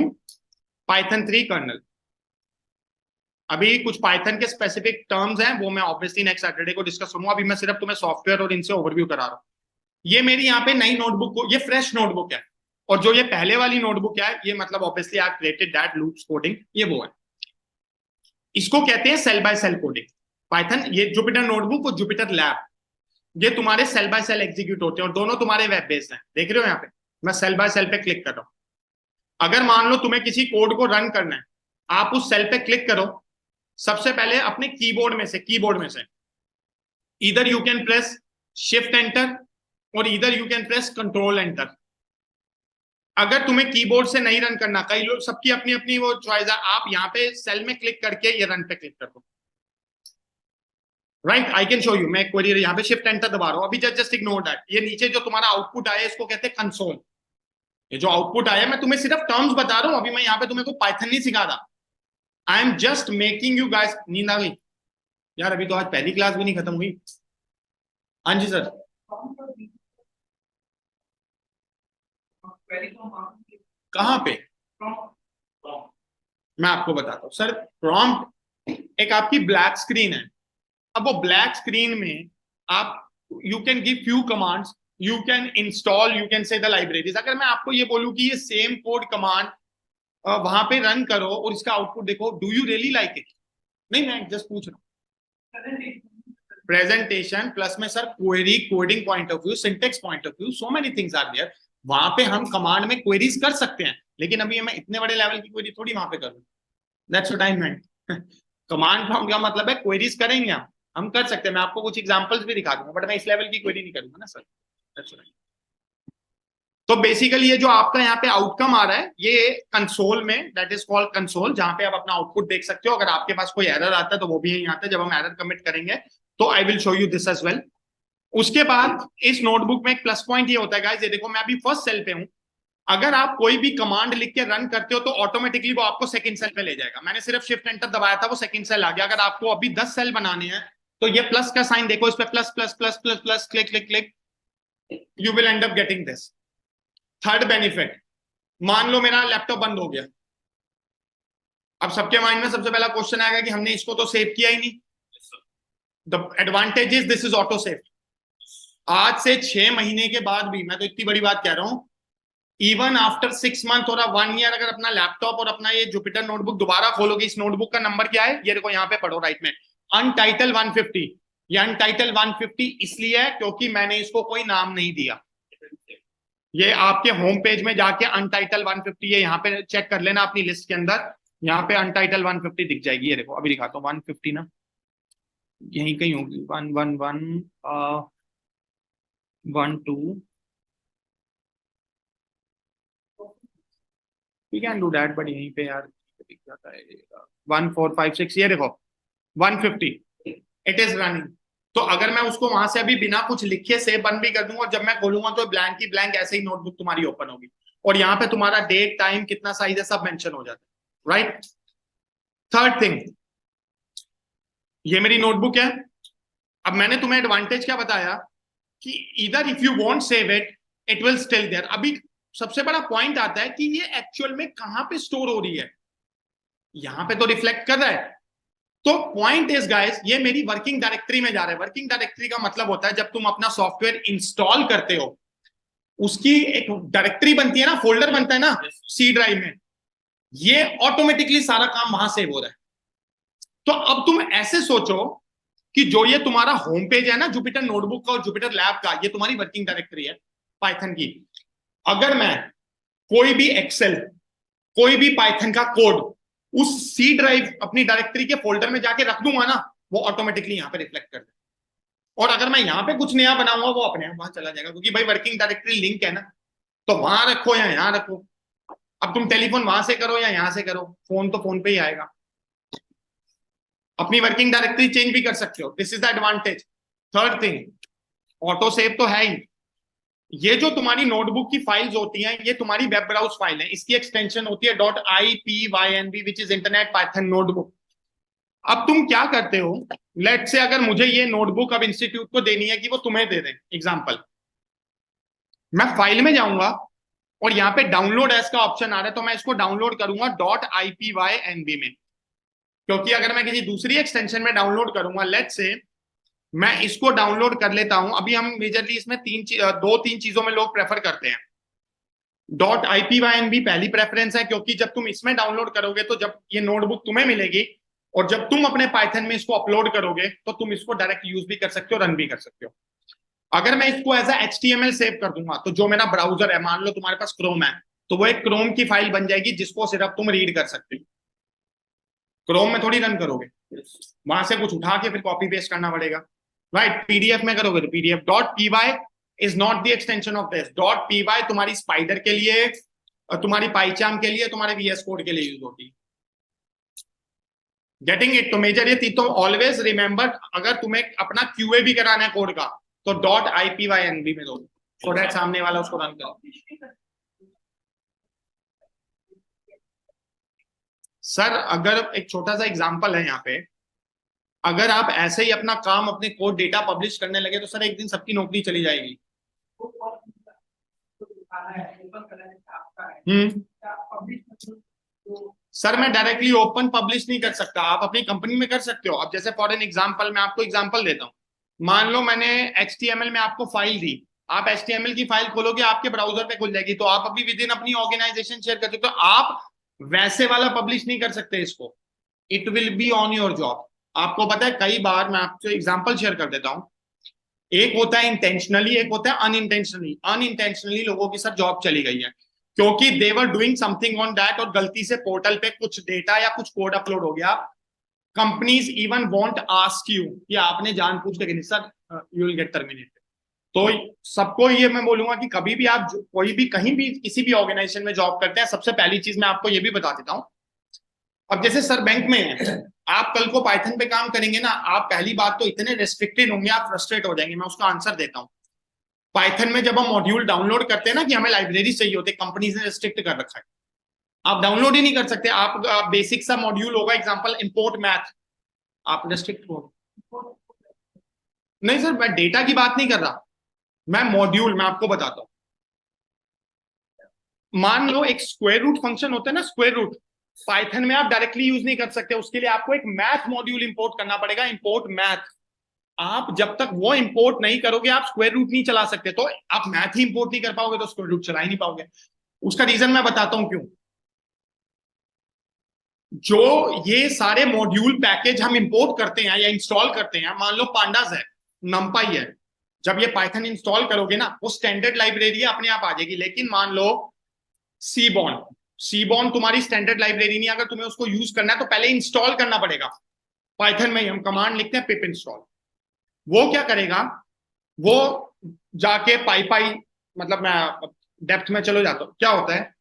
A: पाइथन 3 कर्नल। अभी कुछ पाइथन के स्पेसिफिक टर्म्स हैं, वो मैं ऑब्वियसली नेक्स्ट सैटरडे को डिस्कस करूंगा। अभी मैं सिर्फ तुम्हें सॉफ्टवेयर और इनसे ओवरव्यू करा रहा हूँ। ये मेरी यहाँ पे नई नोटबुक को, ये फ्रेश नोटबुक है, और जो ये पहले वाली नोटबुक है, ये मतलब obviously I created that loops coding, ये वो है। इसको कहते हैं cell by cell coding Python. ये जुपिटर नोटबुक और जुपिटर लैब, ये तुम्हारे सेल बाय सेल एग्जीक्यूट होते हैं, और दोनों तुम्हारे वेब बेस्ड हैं। देख रहे हो यहाँ पे मैं सेल बाय सेल पे क्लिक कर रहा हूँ। अगर मान लो तुम्हें किसी कोड को रन करना है, आप उस सेल पे क्लिक करो। सबसे पहले अपने कीबोर्ड में से इधर you can press shift enter और इधर you can press control enter. अगर तुम्हें कीबोर्ड से नहीं रन करना, कई लोग, सबकी अपनी अपनी वो चॉइस है, आप यहाँ पे सेल में क्लिक करके ये रन पे क्लिक कर दो। Right, I can show you. मैं क्वेरी यहाँ पे शिफ्ट एंटर दबा रहा हूँ। अभी जस्ट इग्नोर दैट। ये नीचे जो तुम्हारा आउटपुट आया, इसको कहते हैं कंसोल। ये जो आउटपुट आया, मैं तुम्हें सिर्फ टर्म्स बता रहा हूँ। अभी मैं यहाँ पे तुम्हें को पाइथन नहीं सिखा रहा, I am just making you guys. नींद आ गई यार, अभी तो आज पहली क्लास भी नहीं खत्म हुई। हाँ जी सर, कहाँ पे? मैं आपको बताता हूँ सर। प्रॉम्प्ट एक आपकी ब्लैक स्क्रीन है। अब वो ब्लैक स्क्रीन में आप, you can give few commands, you can install, you can से द लाइब्रेरीज। अगर मैं आपको ये बोलूं कि ये सेम कोड कमांड वहां पे रन करो और इसका आउटपुट देखो, do you really like it? नहीं, मैं जस्ट पूछ रहा हूँ। प्रेजेंटेशन प्लस में sir query, coding point of view, syntax point of view, so many things are there. वहां पे हम कमांड में क्वेरीज कर सकते हैं, लेकिन अभी मैं इतने बड़े लेवल की क्वेरी थोड़ी वहां पे करूँ। That's what I meant. Command prompt का मतलब है क्वेरीज करेंगे हम कर सकते हैं। मैं आपको कुछ एग्जांपल्स भी दिखा दूंगा, बट मैं इस लेवल की क्वेरी नहीं करूंगा ना सर। That's right. तो बेसिकली ये जो आपका यहाँ पे आउटकम आ रहा है ये कंसोल में, दैट इज कॉल्ड कंसोल, जहां पे आप अपना आउटपुट देख सकते हो। अगर आपके पास कोई एरर आता है तो वो भी यहीं आता है। जब हम एरर कमिट करेंगे तो I will show you this as well. उसके बाद इस नोटबुक में एक प्लस पॉइंट ये होता है गाइस, ये देखो मैं अभी फर्स्ट सेल पे हूं, अगर आप कोई भी कमांड लिख के रन करते हो तो ऑटोमेटिकली वो आपको सेकंड सेल पे ले जाएगा। मैंने सिर्फ शिफ्ट एंटर दबाया था, वो सेकंड सेल आ गया। अगर आपको अभी 10 सेल बनाने हैं तो ये प्लस का साइन देखो, इस पे plus plus plus plus plus click click click, you will and up getting this. Third benefit, मान लो मेरा लैपटॉप बंद हो गया, अब सबके माइंड में सबसे पहला क्वेश्चन आएगा कि हमने इसको तो सेव किया ही नहीं। The advantage is this is auto save. आज से 6 महीने के बाद भी, मैं तो इतनी बड़ी बात कह रहा हूं, इवन आफ्टर 6 मंथ और 1 ईयर, अगर अपना लैपटॉप और अपना ये जुपिटर नोटबुक दोबारा खोलोगे, इस नोटबुक का नंबर क्या है ये देखो यहाँ पे पढ़ो राइट में, अनटाइटल 150। ये अनटाइटल 150 इसलिए है क्योंकि मैंने इसको कोई नाम नहीं दिया। ये आपके होम पेज में जाके अनटाइटल 150 है, यहाँ पे चेक कर लेना अपनी लिस्ट के अंदर, यहाँ पे अनटाइटल 150 दिख जाएगी। ये देखो अभी दिखाता हूँ 150 ना, यहीं कहीं होगी 111 12, we can do that, but यहीं पे यार दिख जाता है 1456, ये देखो 150 इट इज रनिंग। तो अगर मैं उसको वहां से अभी बिना कुछ लिखे से बंद भी कर दूंगा और जब मैं खोलूंगा तो ब्लैंक की ब्लैंक ऐसे ही नोटबुक तुम्हारी ओपन होगी और यहाँ पे तुम्हारा डेट टाइम कितना साइज है सब मेंशन हो जाता है, राइट। थर्ड थिंग, ये मेरी नोटबुक है। अब मैंने तुम्हें एडवांटेज क्या बताया कि इधर if you want save it will still there. अभी सबसे बड़ा पॉइंट आता है कि ये एक्चुअल में कहां पे स्टोर हो रही है, यहां पे तो रिफ्लेक्ट कर रहा है। तो पॉइंट इज गाइस, ये मेरी वर्किंग डायरेक्टरी में जा रहा है। वर्किंग डायरेक्टरी का मतलब होता है जब तुम अपना सॉफ्टवेयर इंस्टॉल करते हो उसकी एक डायरेक्टरी बनती है ना, फोल्डर बनता है ना सी ड्राइव में, ये ऑटोमेटिकली सारा काम वहां सेव हो रहा है। तो अब तुम ऐसे सोचो कि जो ये तुम्हारा होम पेज है ना जुपिटर नोटबुक का और जुपिटर लैब का, ये तुम्हारी वर्किंग डायरेक्टरी है पाइथन की। अगर मैं कोई भी एक्सेल, कोई भी पाइथन का कोड उस सी ड्राइव अपनी डायरेक्टरी के फोल्डर में जाके रख दूंगा ना, वो ऑटोमेटिकली यहाँ पे रिफ्लेक्ट कर देगा। और अगर मैं यहाँ पे कुछ नया बनाऊंगा वो अपने आप वहां चला जाएगा, क्योंकि भाई वर्किंग डायरेक्टरी लिंक है ना, तो वहां रखो या यहाँ रखो। अब तुम टेलीफोन वहां से करो या यहाँ से करो, फोन तो फोन पे ही आएगा। अपनी वर्किंग डायरेक्टरी चेंज भी कर सकते हो, this is the advantage. Third thing, auto save तो है ही। ये जो तुम्हारी नोटबुक की फाइल्स होती हैं ये तुम्हारी वेब ब्राउज फाइल है, इसकी एक्सटेंशन होती है .ipynb which is internet Python notebook. अब तुम क्या करते हो, लेट से अगर मुझे ये नोटबुक अब इंस्टीट्यूट को देनी है कि वो तुम्हें दे दें एग्जांपल, मैं फाइल में जाऊंगा और यहाँ पे डाउनलोड एज का ऑप्शन आ रहा है, तो मैं इसको डाउनलोड करूंगा .ipynb में। क्योंकि अगर मैं किसी दूसरी एक्सटेंशन में डाउनलोड करूंगा, लेट से मैं इसको डाउनलोड कर लेता हूं। अभी हम मेजरली इसमें 2-3 चीजों में लोग प्रेफर करते हैं। .ipynb पहली प्रेफरेंस है, क्योंकि जब तुम इसमें डाउनलोड करोगे तो जब ये नोटबुक तुम्हें मिलेगी और जब तुम अपने पाइथन में इसको अपलोड करोगे तो तुम इसको डायरेक्ट यूज भी कर सकते हो, रन भी कर सकते हो। अगर मैं इसको एज HTML सेव कर दूंगा तो जो मेरा ब्राउजर है, मान लो तुम्हारे पास क्रोम है, तो वो एक क्रोम की फाइल बन जाएगी जिसको सिर्फ तुम रीड कर सकते हो। क्रोम में थोड़ी रन करोगे, वहां से कुछ उठा के फिर कॉपी पेस्ट करना पड़ेगा, राइट। PDF में करोगे तो PDF .py is not the extension of this. .py तुम्हारी स्पाइडर के लिए, तुम्हारी पाइचार्म के लिए, तुम्हारे VS कोड के लिए यूज होती है। Getting it? तो मेजर ये तो ऑलवेज रिमेंबर, अगर तुम्हें अपना QA भी कराना है कोड का तो .ipynb में दो, सो दैट सामने वाला उसको रन करो। सर अगर एक छोटा सा एग्जांपल है यहाँ पे, अगर आप ऐसे ही अपना काम, अपने कोड डेटा पब्लिश करने लगे तो सर एक दिन सबकी नौकरी चली जाएगी। सर मैं डायरेक्टली ओपन पब्लिश नहीं कर सकता, आप अपनी कंपनी में कर सकते हो। अब जैसे फॉर एन एग्जांपल, मैं आपको एग्जांपल देता हूँ। मान लो मैंने HTML में आपको फाइल दी, आप HTML की फाइल खोलोगे आपके ब्राउजर पे खुल जाएगी, तो आप अभी विद इन अपनी ऑर्गेनाइजेशन शेयर कर सकते हो। आप वैसे वाला पब्लिश नहीं कर सकते इसको, it will be on your job. आपको पता है कई बार, मैं आपको एग्जांपल शेयर कर देता हूं, एक होता है इंटेंशनली, एक होता है अनइंटेंशनली। अनइंटेंशनली लोगों की सर जॉब चली गई है क्योंकि they were doing something on that और गलती से पोर्टल पे कुछ डेटा या कुछ कोड अपलोड हो गया। Companies even want ask you कि आपने जानबूझ के, sir you will get terminated. तो सबको ये मैं बोलूंगा कि कभी भी आप कोई भी कहीं भी किसी भी ऑर्गेनाइजेशन में जॉब करते हैं, सबसे पहली चीज मैं आपको ये भी बता देता हूँ। अब जैसे सर बैंक में है, आप कल को पाइथन पे काम करेंगे ना, आप पहली बात तो इतने रेस्ट्रिक्टेड होंगे, आप फ्रस्ट्रेट हो जाएंगे। मैं उसका आंसर देता हूँ। पाइथन में जब हम मॉड्यूल डाउनलोड करते हैं ना कि हमें लाइब्रेरी चाहिए होती है, कंपनीज ने रिस्ट्रिक्ट कर रखा है, आप डाउनलोड ही नहीं कर सकते। आप बेसिक सा मॉड्यूल होगा, एग्जांपल इंपोर्ट मैथ, आप रेस्ट्रिक्ट हो। नहीं सर, मैं डेटा की बात नहीं कर रहा, मैं मॉड्यूल, मैं आपको बताता हूँ। मान लो एक स्क्वायर रूट फंक्शन होता है ना, स्क्वायर रूट, पाइथन में आप डायरेक्टली यूज नहीं कर सकते, उसके लिए आपको एक मैथ मॉड्यूल इंपोर्ट करना पड़ेगा, इंपोर्ट मैथ। आप जब तक वो इंपोर्ट नहीं करोगे, आप स्क्वायर रूट नहीं चला सकते। तो आप मैथ ही इंपोर्ट नहीं कर पाओगे तो स्क्वायर रूट चला ही नहीं पाओगे। उसका रीजन मैं बताता हूं क्यों। जो ये सारे मॉड्यूल पैकेज हम इंपोर्ट करते हैं या इंस्टॉल करते हैं, मान लो पांडास है, नंपाई है, जब ये पाइथन इंस्टॉल करोगे ना, वो स्टैंडर्ड लाइब्रेरी है, अपने आप आ जाएगी। लेकिन मान लो सीबॉर्न तुम्हारी स्टैंडर्ड लाइब्रेरी नहीं, अगर तुम्हें उसको यूज करना है तो पहले इंस्टॉल करना पड़ेगा। पाइथन में ही हम कमांड लिखते हैं पिप इंस्टॉल। वो क्या करेगा, वो जाके पाई मतलब मैं डेप्थ में चलो जाता हूं, क्या होता है,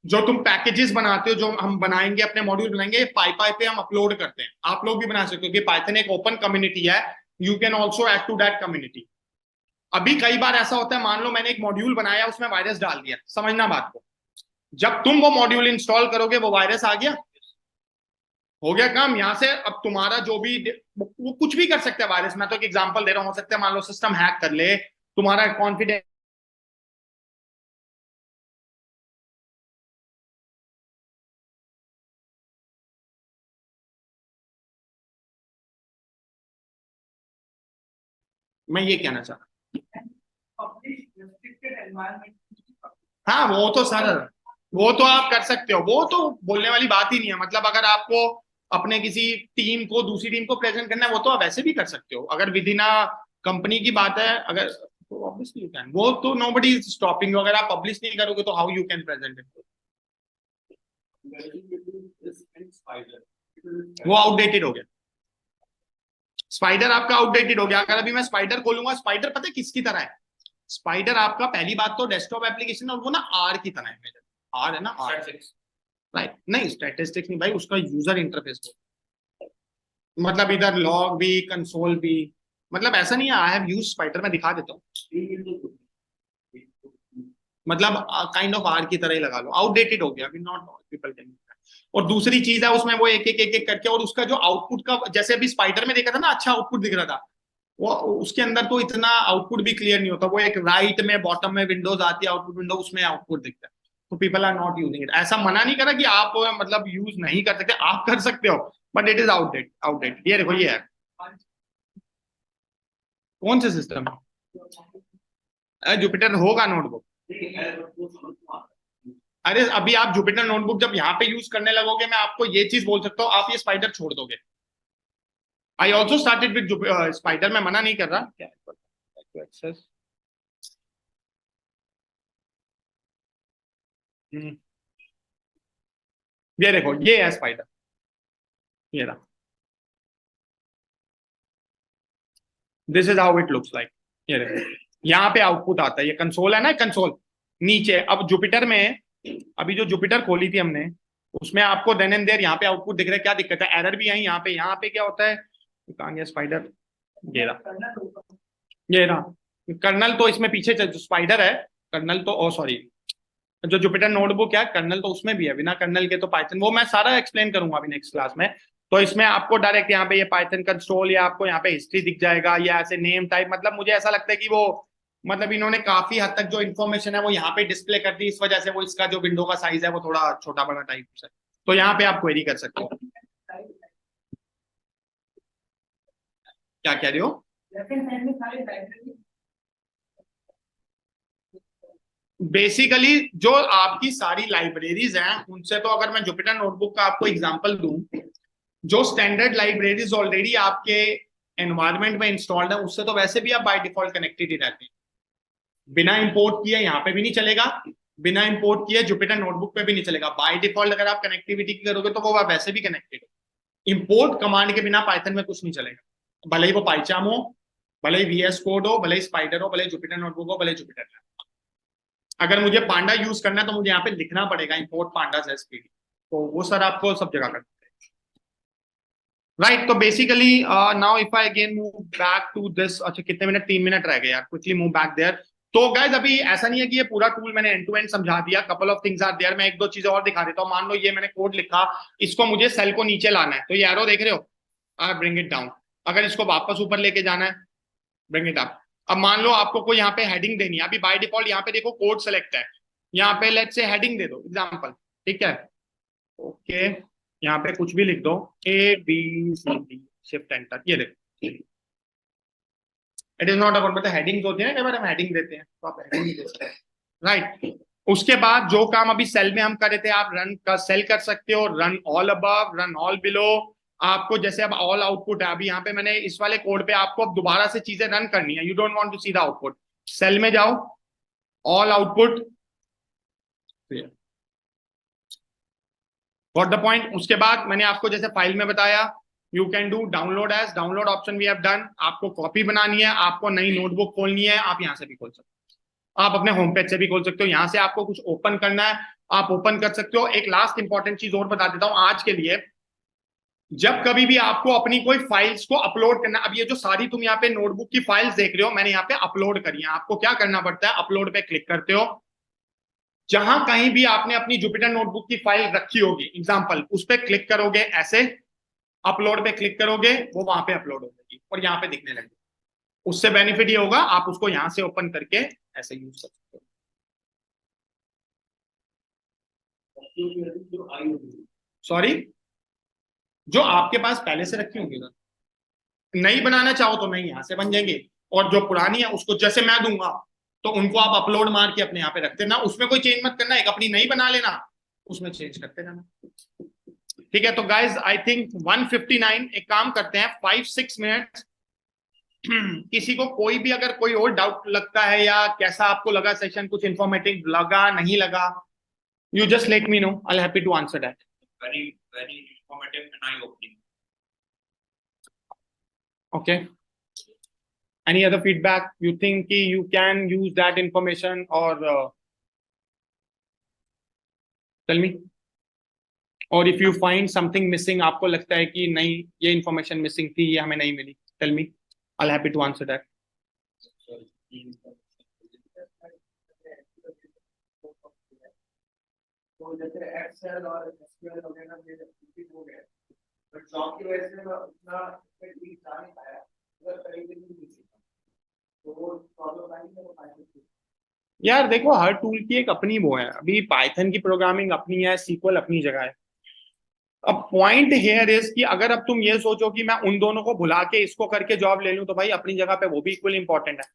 A: जो तुम पैकेजेस बनाते हो, जो हम बनाएंगे अपने मॉड्यूल बनाएंगे, पाई पे हम अपलोड करते हैं। आप लोग भी बना सकते हो कि पाइथन एक ओपन कम्युनिटी है, you can also add to that community. अभी कई बार ऐसा होता है, मान लो मैंने एक मॉड्यूल बनाया, उसमें वायरस डाल दिया, समझना बात को, जब तुम वो मॉड्यूल इंस्टॉल करोगे वो वायरस आ गया, हो गया काम। यहां से अब तुम्हारा जो भी, वो कुछ भी कर सकते हैं वायरस। मैं तो एक एग्जांपल दे रहा हूं, हो सकता है मान लो सिस्टम हैक कर ले, तुम्हारा कॉन्फिडेंस मैं ये कहना चाह रहा हूं। हाँ वो तो सर, वो तो आप कर सकते हो, वो तो बोलने वाली बात ही नहीं है। मतलब अगर आपको अपने किसी टीम को दूसरी टीम को प्रेजेंट करना है, वो तो आप वैसे भी कर सकते हो। अगर विद इन अ कंपनी की बात है, अगर तो ऑब्वियसली यू कैन, वो तो नोबडी इज स्टॉपिंग। अगर आप पब्लिश नहीं करोगे तो how you can present it. वो आउटडेटेड हो गया, स्पाइडर आपका आउटडेटेड हो गया। अगर अभी मैं स्पाइडर खोलूंगा, स्पाइडर पता है किसकी तरह है, स्पाइडर आपका पहली बात तो डेस्कटॉप एप्लीकेशन है, और वो ना आर की तरह है। आर है ना, आर, राइट? नहीं स्टैटिस्टिक्स नहीं भाई, उसका यूजर इंटरफेस हो, मतलब इधर लॉग भी, कंसोल भी, मतलब ऐसा नहीं है। आई हैव यूज्ड स्पाइडर, मैं दिखा देता हूँ। मतलब काइंड ऑफ आर की तरह ही लगा लो, आउटडेटेड हो गया अभी, नॉट पीपल कैन। और दूसरी चीज है उसमें, वो एक करके, और उसका जो आउटपुट का, जैसे अभी स्पाइडर में देखा था ना, अच्छा आउटपुट दिख रहा था, वो उसके अंदर तो इतना आउटपुट भी क्लियर नहीं होता। वो एक राइट में बॉटम में विंडोज आती है, आउटपुट विंडो, उसमें आउटपुट दिखता है। तो people are not using it. ऐसा मना नहीं करा कि आप मतलब यूज नहीं कर सकते, आप कर सकते हो, बट इट इज आउटडेटेड। ये देखो, ये है कौन से सिस्टम, जुपिटर होगा नोटबुक। अरे अभी आप जुपिटर नोटबुक जब यहाँ पे यूज करने लगोगे, मैं आपको ये चीज बोल सकता हूँ, आप ये स्पाइडर छोड़ दोगे। I also started with spider, मैं मना नहीं कर रहा। एक्सेस ये देखो, ये है स्पाइडर, ये रहा, this is how it looks like. ये देखो, यहाँ पे आउटपुट आता है, ये कंसोल है ना, कंसोल नीचे। अब जुपिटर में, अभी जो जुपिटर खोली थी हमने, उसमें आपको देन एंड देयर यहाँ पे आउटपुट दिख रहा है। क्या दिक्कत है, एरर भी है यहाँ पे क्या होता है, कहाँ गया स्पाइडर, ये रहा कर्नल। तो इसमें पीछे जो स्पाइडर है, कर्नल तो, ओ सॉरी, जो जुपिटर नोटबुक है, कर्नल तो उसमें भी है, बिना कर्नल के तो पाइथन, वो मैं सारा एक्सप्लेन करूंगा अभी नेक्स्ट क्लास में। तो इसमें आपको डायरेक्ट यहाँ पे ये पाइथन कंसोल, या आपको यहाँ पे हिस्ट्री दिख जाएगा, या ऐसे नेम टाइप। मतलब मुझे ऐसा लगता है कि वो, मतलब इन्होंने काफी हद तक जो इन्फॉर्मेशन है वो यहाँ पे डिस्प्ले कर दी, इस वजह से वो इसका जो विंडो का साइज है वो थोड़ा छोटा बड़ा टाइप से। तो यहाँ पे आप क्वेरी कर सकते हो। क्या कह रहे हो, बेसिकली जो आपकी सारी लाइब्रेरीज हैं उनसे, तो अगर मैं जुपिटर नोटबुक का आपको एग्जांपल दूं, जो स्टैंडर्ड लाइब्रेरीज ऑलरेडी आपके एनवायरनमेंट में इंस्टॉल्ड है, उससे तो वैसे भी आप बाय डिफॉल्ट कनेक्टेड ही रहते हैं। बिना इंपोर्ट किए यहाँ पे भी नहीं चलेगा, बिना इंपोर्ट किए जुपिटर नोटबुक पे भी नहीं चलेगा। बाय डिफॉल्ट अगर आप कनेक्टिविटी करोगे तो वो वैसे भी कनेक्टेड हो। इंपोर्ट कमांड के बिना पाइथन में कुछ नहीं चलेगा, भले ही वो पाइचाम हो, भले ही VS कोड हो, भले ही स्पाइडर हो, भले जुपिटर नोटबुक हो, भले जुपिटर लैब। अगर मुझे पांडा यूज करना है तो मुझे यहाँ पे लिखना पड़ेगा इंपोर्ट पांडास एसपीडी, तो वो सर आपको सब जगह करना है। राइट, तो basically now if I again move back to this, अच्छा कितने मिनट, 3 मिनट रह गए यार, क्विकली मूव बैक देयर। तो गाइज अभी ऐसा नहीं है कि ये पूरा टूल मैंने एंड टू एंड समझा दिया, couple of things are there, मैं एक दो चीजें और दिखा देता हूँ। मान लो ये मैंने कोड लिखा, इसको मुझे सेल को नीचे लाना है, तो ये एरो देख रहे हो, आई ब्रिंग इट डाउन। अगर इसको वापस ऊपर लेके जाना है, ब्रिंग इट अप। अब मान लो आपको कोई यहाँ पे हेडिंग देनी है, अभी बाय डिफॉल्ट यहाँ पे देखो कोड सेलेक्ट है, यहाँ पे लेट्स से हेडिंग दे दो एग्जांपल, ठीक है, ओके, यहाँ पे कुछ भी लिख दो, ABCD, शिफ्ट एंटर, ये देखो, इट इज नॉट अबाउट, मतलब हेडिंग्स होती है ना, कई बार हम हेडिंग देते हैं, तो आप हेडिंग दे सकते हैं, राइट। उसके बाद जो काम अभी सेल में हम कर रहे थे, आप रन का सेल कर सकते हो, run all above, run all below. आपको जैसे अब ऑल आउटपुट है, अभी यहाँ पे मैंने इस वाले कोड पे आपको अब दोबारा से चीजें रन करनी है, you don't want to see the output, cell में जाओ, all output, got the point. उसके बाद मैंने आपको जैसे फाइल में बताया, you can do download as, download option we have done. आपको कॉपी बनानी है, आपको नई नोटबुक खोलनी है, आप यहाँ से भी खोल सकते हो, आप अपने होम पेज से भी खोल सकते हो, यहाँ से आपको कुछ ओपन करना है आप ओपन कर सकते हो। एक लास्ट इंपॉर्टेंट चीज और बता देता हूँ आज के लिए, जब कभी भी आपको अपनी कोई फाइल्स को अपलोड करना, अब ये जो सारी तुम यहाँ पे नोटबुक की फाइल्स देख रहे हो, मैंने यहाँ पे अपलोड करी है, आपको क्या करना पड़ता है, अपलोड पे क्लिक करते हो, जहां कहीं भी आपने अपनी जुपिटर नोटबुक की फाइल रखी होगी एग्जांपल, उस पर क्लिक करोगे, ऐसे अपलोड पे क्लिक करोगे, वो वहां पे अपलोड हो जाएगी और यहाँ पे दिखने लगेगी। उससे बेनिफिट ये होगा, आप उसको यहां से ओपन करके ऐसे यूज कर सकते हो। सॉरी, जो आपके पास पहले से रखी होंगी ना, नई बनाना चाहो तो नई यहाँ से बन जाएंगे, और जो पुरानी है उसको जैसे मैं दूंगा तो उनको आप अपलोड मार के अपने यहाँ पे रख देना, उसमें कोई चेंज मत करना, एक अपनी नई बना लेना, उसमें चेंज करते जाना, ठीक है। तो गाइज आई थिंक 159, एक काम करते हैं 5-6 मिनट, किसी को कोई भी अगर कोई और डाउट लगता है या कैसा आपको लगा सेशन, कुछ इंफॉर्मेटिव लगा नहीं लगा, you just let me know, I am happy to answer that.
H: Very, very informative and eye-opening.
A: Okay. Any other feedback? You think you can use that information or tell me. Or if you find something missing, आपको लगता है कि नहीं ये information missing थी, ये हमें नहीं मिली, tell me. I'll happy to answer that.
C: तो जैसे एक्सेल और एसक्यूएल वगैरह ये हो गए, बट जॉब की वजह से मैं उतना ठीक जा नहीं पाया, अगर तरीके से नहीं सीखा तो वो प्रॉब्लम आई मेरे पास।
A: यार देखो, हर टूल की एक अपनी वो है, अभी पाइथन की प्रोग्रामिंग अपनी है, सीक्वल अपनी जगह है। अब पॉइंट हियर इज कि अगर अब तुम ये सोचो कि मैं उन दोनों को भुला के इसको करके जॉब ले लूं, तो भाई अपनी जगह पे वो भी इक्वल इंपॉर्टेंट है।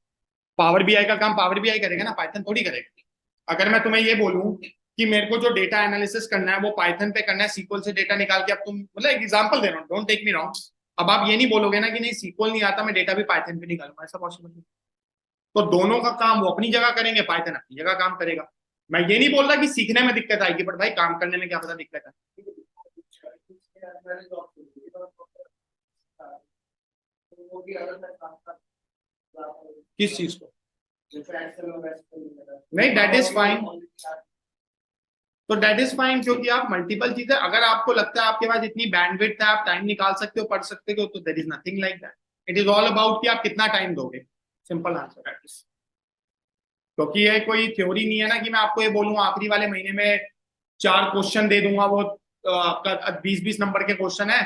A: पावर बीआई का काम पावर बीआई करेगा ना, पाइथन थोड़ी करेगा। अगर मैं तुम्हें ये बोलूं कि मेरे को जो डेटा एनालिसिस करना है वो पाइथन पे करना है, सीक्वल से डेटा निकाल के, अब तुम मतलब एक एग्जांपल दे रहा हूँ, डोंट टेक मी रॉन्ग, अब आप ये नहीं बोलोगे ना कि नहीं सीक्वल नहीं आता, मैं डेटा भी पाइथन पे निकालूंगा, ऐसा पॉसिबल नहीं। तो दोनों का काम वो अपनी जगह करेंगे, पाइथन अपनी जगह काम करेगा। मैं ये नहीं बोल रहा कि सीखने में दिक्कत आएगी, बट भाई काम करने में क्या पता दिक्कत है। किस चीज को? नहीं, दैट इज फाइन, तो दैट इज फाइन, क्योंकि आप मल्टीपल चीजें, अगर आपको लगता है आपके पास इतनी बैंडविड्थ है, आप टाइम निकाल सकते हो, पढ़ सकते हो, तो there is nothing like that. It is all about कि आप कितना टाइम दोगे, सिंपल आंसर दैट इज। क्योंकि ये कोई थ्योरी नहीं है ना कि मैं आपको ये बोलूँ आखिरी वाले महीने में 4 क्वेश्चन दे दूंगा, वो आपका 20-20 नंबर के क्वेश्चन है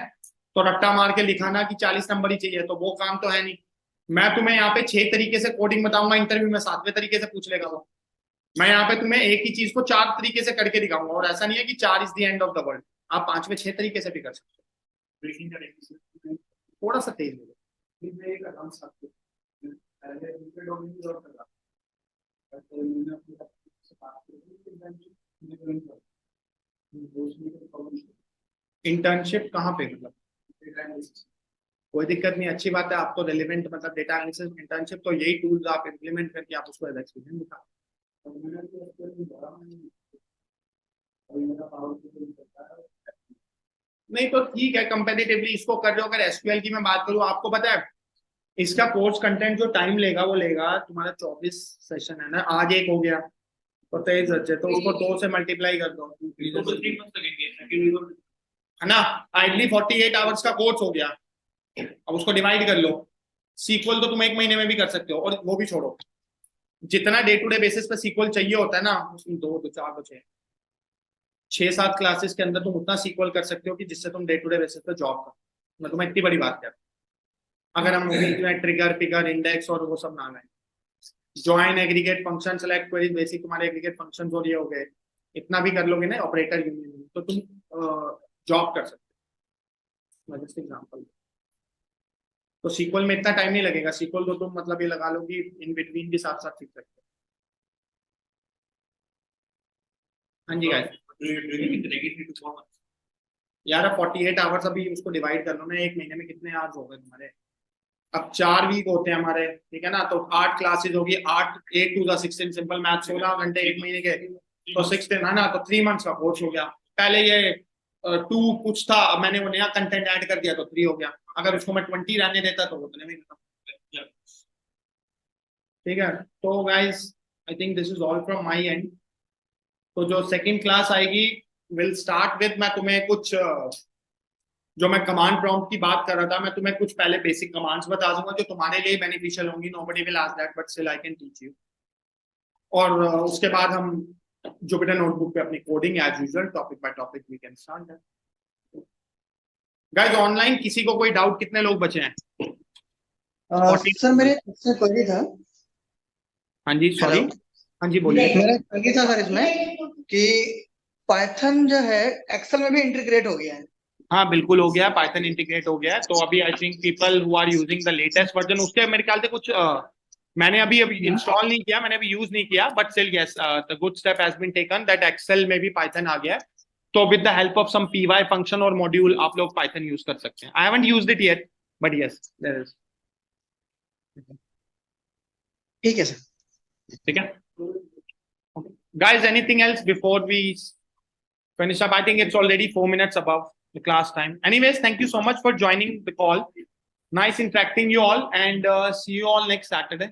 A: तो रट्टा मार के लिखाना कि 40 नंबर ही चाहिए, तो वो काम तो है नहीं। मैं तुम्हें यहाँ पे 6 तरीके से कोडिंग बताऊंगा, इंटरव्यू में 7वें तरीके से पूछ लेगा वो। मैं यहाँ पे तुम्हें एक ही चीज को 4 तरीके से करके दिखाऊंगा, और ऐसा नहीं है कि 4 is the end of the world, आप 5वें 6 तरीके से भी कर सकते हो। थोड़ा सा तेज हो, इंटर्नशिप कहाँ पे, मतलब कोई दिक्कत नहीं, अच्छी बात है, आप तो रेलिवेंट मतलब डेटा एनालिसिस इंटर्नशिप, तो यही टूल्स आप इंप्लीमेंट करके आप उसको एज एक्सपीरियंस दिखा। नहीं तो ठीक है, कंपेटिटिवली इसको कर रहे हो। अगर एसक्यूएल की मैं बात करूं, आपको पता है इसका कोर्स कंटेंट जो टाइम लेगा वो लेगा तुम्हारा 24 सेशन है ना, आज एक हो गया तो 23 बचे, तो उसको 2 से मल्टीप्लाई कर दो,
H: 2 to 3 months लगेंगे, second year में।
A: है ना। आइडली 48 आवर्स का कोर्स हो गया, अब उसको डिवाइड कर लो। सीक्वल तो तुम 1 महीने में भी कर सकते हो, और वो भी छोड़ो, जितना डे टू डे बेसिस पे सीक्वल चाहिए होता है ना, उसमें 2 2 4 बचे 6-7 क्लासेस के अंदर तुम उतना सीक्वल कर सकते हो कि जिससे तुम डे टू डे बेसिस पे जॉब करो। मैं तुम्हें इतनी बड़ी बात कर, अगर हम ट्रिगर पिगर इंडेक्स और वो सब ना आए, join aggregate function select query basic तुम्हारे एग्रीगेट फंक्शन और ये हो गए, इतना भी कर लोगे ना ऑपरेटर यूनियन, तो तुम जॉब कर सकते हो। जस्ट एग्जांपल, तो सीक्वल में इतना टाइम नहीं लगेगा, सीक्वल तो तुम मतलब ये लगा लो कि इन बिटवीन भी साथ साथ सीख सकते हो। हाँ जी गाइस,
H: ट्रेनिंग चलेगी 3 to 4 months।
A: यार 48 आवर्स अभी उसको डिवाइड कर लो ना, 1 महीने में कितने आवर्स हो गए तुम्हारे। अब 4 वीक होते हैं हमारे, ठीक है ना, तो 8 क्लासेस होगी, 8 8 2 16 सिंपल मैथ, 16 घंटे 1 महीने के, तो 16 है ना, तो 3 मंथ्स का कोर्स हो गया। पहले ये 2 कुछ था, अब मैंने वो नया कंटेंट ऐड कर दिया तो 3 हो गया। अगर उसको मैं 20 रहने देता तो उतने में खत्म। ठीक है, तो guys I think this is all from my and. तो जो सेकंड क्लास आएगी विल स्टार्ट विद, मैं तुम्हें कुछ जो मैं कमांड प्रॉम्प्ट की बात कर रहा था, मैं तुम्हें कुछ पहले बेसिक कमांड्स बता दूंगा जो तुम्हारे लिए बेनिफिशियल होंगी। Nobody will ask that but still I can teach you. और उसके बाद हम जुपिटर नोटबुक पे अपनी coding as usual topic by topic we can start that. Guys online किसी को कोई डाउट, कितने लोग बचे हैं?
E: सर मेरे इससे क्वेरी था।
A: हाँ जी सॉरी,
E: Hello?
A: हाँ जी बोलिए।
E: मेरा क्वेरी था सर इसमें कि पाइथन जो है एक्सेल में भी इंटीग्रेट हो गया है।
A: हाँ बिल्कुल हो गया, पाइथन इंटीग्रेट हो गया है। तो अभी I think people who are using the latest version, उसके मेरे ख्याल से कुछ मैंने अभी इंस्टॉल नहीं किया, मैंने अभी यूज नहीं किया, but still yes the good step has been taken that Excel में भी पाइथन आ गया है। तो with the help of some PY function और मॉड्यूल आप लोग पाइथन यूज कर सकते हैं। I haven't used it yet but yes there is.
E: ठीक है सर।
A: ठीक है guys, anything else before we finish up? I think it's already 4 minutes above the class time. Anyways, thank you so much for joining the call. Nice interacting you all, and see you all next Saturday.